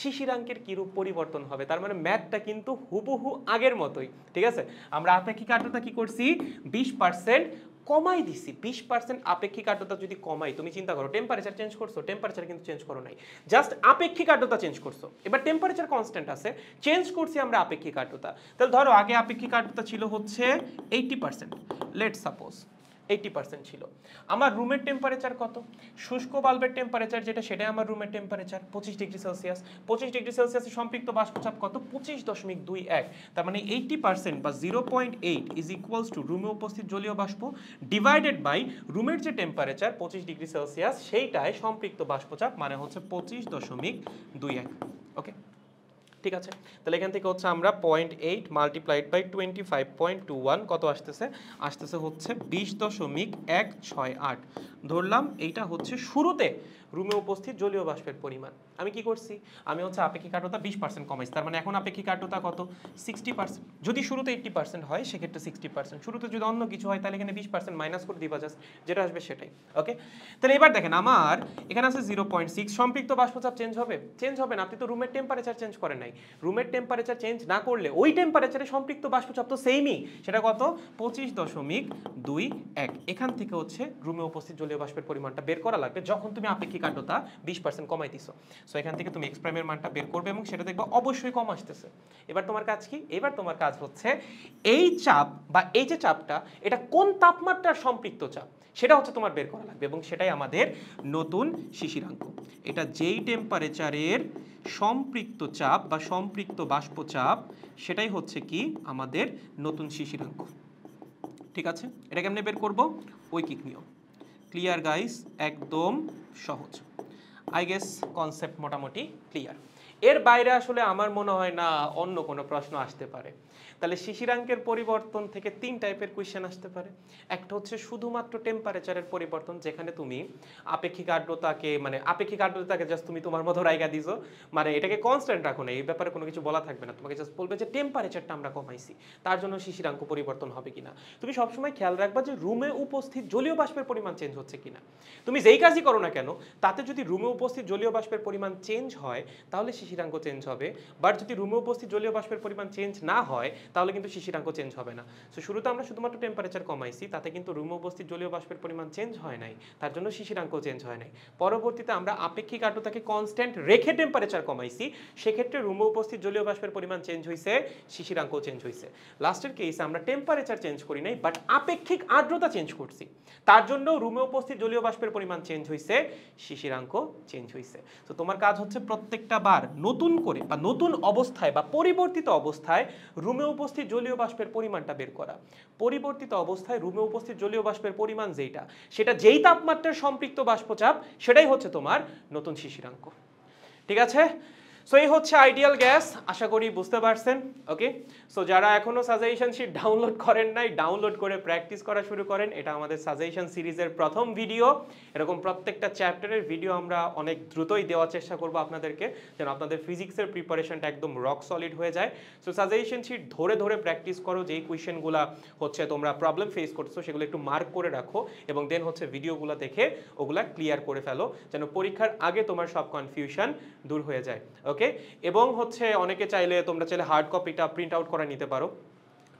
শিশিরাঙ্কের কিরূপ পরিবর্তন হবে? তার মানে ম্যাথটা কিন্তু হুবহু আগের মতোই, ঠিক আছে? আমরা আপেক্ষিক আর্দ্রতা কি করছি? 20% কমাই দিছি। 20% আপেক্ষিক আর্দ্রতা যদি কমাই, তুমি চিন্তা করো টেম্পারেচার চেঞ্জ করছো, টেম্পারেচার কিন্তু চেঞ্জ করো নাই, জাস্ট আপেক্ষিক আর্দ্রতা চেঞ্জ করছো। এবার টেম্পারেচার কনস্ট্যান্ট আছে, চেঞ্জ করছি আমরা আপেক্ষিক আর্দ্রতা। তাহলে ধরো আগে আপেক্ষিক আর্দ্রতা ছিল হচ্ছে 80%, লেটস সাপোজ 80% ছিল। আমার রুমের টেম্পারেচার কত? শুষ্ক বাল্বের টেম্পারেচার যেটা, সেটাই আমার রুমের টেম্পারেচার 25 ডিগ্রি সেলসিয়াস। 25 ডিগ্রি সেলসিয়াসে সম্পৃক্ত বাষ্পচাপ কত? 25.21। তার মানে 80% বা 0.8 ইজ ইকুয়ালস টু রুমে উপস্থিত জলীয় বাষ্প ডিভাইডেড বাই রুমের যে টেম্পারেচার 25 ডিগ্রি সেলসিয়াস, সেইটায় সম্পৃক্ত বাষ্পচাপ মানে হচ্ছে 25.21। ওকে, ঠিক আছে? তাহলে এখান থেকে হচ্ছে আমরা 0.8 মাল্টিপ্লাইড বাই 25.21 কত আসতেছে? আসতেছে হচ্ছে 20.168। ধরলাম এইটা হচ্ছে শুরুতে রুমে উপস্থিত জলীয় বাষ্পের পরিমাণ। আমি কি করছি? আমি হচ্ছে আপেক্ষিক আর্দ্রতা 20% কমাইছি, তার মানে এখন আপেক্ষিক আর্দ্রতা কত? 60%। যদি শুরুতে 80% হয় সেক্ষেত্রে 60%, শুরুতে যদি অন্য কিছু হয় তাহলে এখানে 20% মাইনাস করে দিবা, জাস্ট যেটা আসবে সেটাই। ওকে, তাহলে এবার দেখেন আমার এখানে আছে 0.6, সম্পৃক্ত বাষ্পচাপ চেঞ্জ হবে? চেঞ্জ হবে না, আপনি তো রুমের টেম্পারেচার চেঞ্জ করেন নাই। রুমের টেম্পারেচার চেঞ্জ না করলে ওই টেম্পারেচারে সম্পৃক্ত বাষ্পচাপ তো সেমই, সেটা কত? 25.21। এখান থেকে হচ্ছে রুমে উপস্থিত জলীয় বাষ্পের পরিমাণটা বের করা লাগবে যখন তুমি আপেক্ষিক আর্দ্রতা 20% কমাই দিছো। সো এখান থেকে তুমি এক্স প্রাইমের মানটা বের করবে এবং সেটা দেখবা অবশ্যই কম আসতেছে। এবার তোমার কাজ কি? এবার তোমার কাজ হচ্ছে এই চাপ বা এই যে চাপটা, এটা কোন তাপমাত্রার সম্পৃক্ত চাপ সেটা হচ্ছে তোমার বের করা লাগবে, এবং সেটাই আমাদের নতুন শিশিরাঙ্ক। এটা যেই টেম্পারেচারের সম্পৃক্ত চাপ বা সম্পৃক্ত বাষ্পচাপ, সেটাই হচ্ছে কি আমাদের নতুন শিশিরাঙ্ক। ঠিক আছে, এটা কেমনে বের করব? ঐকিক নিয়ম। Clear guys? একদম সহজ। আই গেস কনসেপ্ট মোটামুটি ক্লিয়ার। এর বাইরে আসলে আমার মনে হয় না অন্য কোনো প্রশ্ন আসতে পারে। তাহলে শিশিরাঙ্কের পরিবর্তন থেকে 3 টাইপের কোয়েশ্চেন আসতে পারে। একটা হচ্ছে শুধুমাত্র টেম্পারেচারের পরিবর্তন, যেখানে তুমি আপেক্ষিক আর্দ্রতাকে জাস্ট তুমি তোমার মতো রাইগা দিছো, মানে এটাকে কনস্ট্যান্ট রাখো না, এই ব্যাপারে কোনো কিছু বলা থাকবে না, তোমাকে জাস্ট বলবে যে টেম্পারেচারটা আমরা কমাইছি, তার জন্য শিশিরাঙ্ক পরিবর্তন হবে কিনা। তুমি সবসময় খেয়াল রাখবা যে রুমে উপস্থিত জলীয় বাষ্পের পরিমাণ চেঞ্জ হচ্ছে কিনা। তুমি যেই কাজই করো না কেন, তাতে যদি রুমে উপস্থিত জলীয় বাষ্পের পরিমাণ চেঞ্জ হয় তাহলে শিশিরাঙ্ক চেঞ্জ হবে, বাট যদি রুমে উপস্থিত জলীয় বাষ্পের পরিমাণ চেঞ্জ না হয় তাহলে কিন্তু শিশিরাঙ্ক চেঞ্জ হবে না। সো শুরুতে আমরা শুধুমাত্র টেম্পারেচার কমাইছি, তাতে কিন্তু রুমে উপস্থিত জলীয় বাষ্পের পরিমাণ চেঞ্জ হয় নাই, তার জন্য শিশিরাঙ্ক চেঞ্জ হয় নাই। পরবর্তীতে আমরা আপেক্ষিক আর্দ্রতাকে কনস্ট্যান্ট রেখে টেম্পারেচার কমাইছি, সেক্ষেত্রে রুমে উপস্থিত জলীয় বাষ্পের পরিমাণ চেঞ্জ হয়েছে, শিশিরাঙ্ক চেঞ্জ হয়েছে। লাস্টের কেসে আমরা টেম্পারেচার চেঞ্জ করি নাই, বাট আপেক্ষিক আর্দ্রতা চেঞ্জ করছি, তার জন্য রুমে উপস্থিত জলীয় বাষ্পের পরিমাণ চেঞ্জ হয়েছে, শিশিরাঙ্ক চেঞ্জ হয়েছে। তো তোমার কাজ হচ্ছে প্রত্যেকটা বার নতুন করে বা নতুন অবস্থায় বা পরিবর্তিত অবস্থায় রুমে উপস্থিত জলীয় বাষ্পের পরিমাণটা বের করা। পরিবর্তিত অবস্থায় রুমে উপস্থিত জলীয় বাষ্পের পরিমাণ যেটা, সেটা যেই তাপমাত্রার সম্পৃক্ত বাষ্পচাপ, সেটাই হচ্ছে তোমার নতুন শিশিরাঙ্ক। ঠিক আছে? সো এই হচ্ছে আইডিয়াল গ্যাস, আশা করি বুঝতে পারছেন। ওকে, সো যারা এখনো সাজেশন শিট ডাউনলোড করেন নাই, ডাউনলোড করে প্র্যাকটিস করা শুরু করেন। এটা আমাদের সাজেশন সিরিজের প্রথম ভিডিও। এরকম প্রত্যেকটা চ্যাপ্টারের ভিডিও আমরা অনেক দ্রুতই দেওয়ার চেষ্টা করব আপনাদেরকে, যেন আপনাদের ফিজিক্সের প্রিপারেশনটা একদম রক সলিড হয়ে যায়। সো সাজেশন শিট ধরে ধরে প্র্যাকটিস করো, যেই কোয়েশ্চেনগুলো হচ্ছে তোমরা প্রবলেম ফেস করছো সেগুলো একটু মার্ক করে রাখো, এবং দেন হচ্ছে ভিডিওগুলো দেখে ওগুলা ক্লিয়ার করে ফেলো, যেন পরীক্ষার আগে তোমার সব কনফিউশন দূর হয়ে যায়। ওকে, এবং হচ্ছে অনেকে তোমরা চাইলে হার্ড কপিটা প্রিন্ট আউট করে নিতে পারো,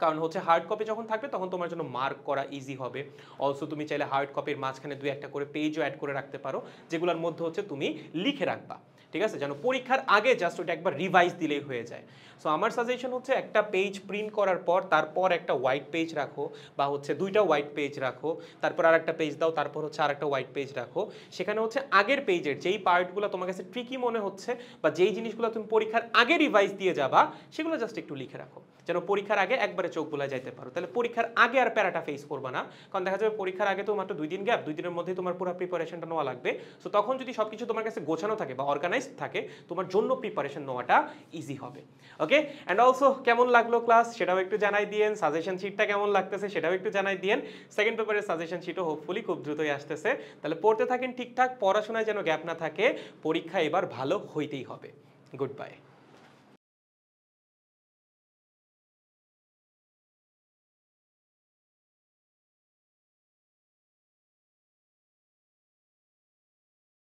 কারণ হচ্ছে হার্ড কপি যখন থাকবে তখন তোমার জন্য মার্ক করা ইজি হবে। অলসো তুমি চাইলে হার্ড কপির মাঝখানে 2-1টা করে পেজও অ্যাড করে রাখতে পারো, যেগুলোর মধ্যে হচ্ছে তুমি লিখে রাখবা। ঠিক আছে, যেন পরীক্ষার আগে জাস্ট ওটা একবার রিভাইজ দিলেই হয়ে যায়। সো আমার সাজেশন হচ্ছে একটা পেজ প্রিন্ট করার পর তারপর একটা হোয়াইট পেজ রাখো, বা হচ্ছে দুইটা হোয়াইট পেজ রাখো, তারপর আর একটা পেজ দাও, তারপর হচ্ছে আর একটা হোয়াইট পেজ রাখো। সেখানে হচ্ছে আগের পেজের যেই পার্টগুলো তোমার কাছে ট্রিকি মনে হচ্ছে বা যেই জিনিসগুলো তুমি পরীক্ষার আগে রিভাইজ দিয়ে যাবা সেগুলো জাস্ট একটু লিখে রাখো, যেন পরীক্ষার আগে একবারে চোখ বুলায় যাইতে পারো। তাহলে পরীক্ষার আগে আর প্যারাটা ফেস করবা না, কারণ দেখা যাবে পরীক্ষার আগে তো মাত্র 2 দিন গ্যাপ, 2 দিনের মধ্যেই তোমার পুরো প্রিপারেশনটা নেওয়া লাগবে। সো তখন যদি সবকিছু তোমার কাছে গোছানো থাকে বা অর্গানাইজড থাকে, তোমার জন্য প্রিপারেশন নেওয়াটা ইজি হবে। ওকে, অ্যান্ড অলসো কেমন লাগলো ক্লাস সেটাও একটু জানাই দিয়েন, সাজেশন শিটটা কেমন লাগতেছে সেটাও একটু জানাই দিয়েন। সেকেন্ড পেপারের সাজেশন শিটও হোপফুলি খুব দ্রুতই আসতেছে। তাহলে পড়তে থাকেন ঠিকঠাক, পড়াশোনায় যেন গ্যাপ না থাকে, পরীক্ষা এবার ভালো হইতেই হবে। Good bye.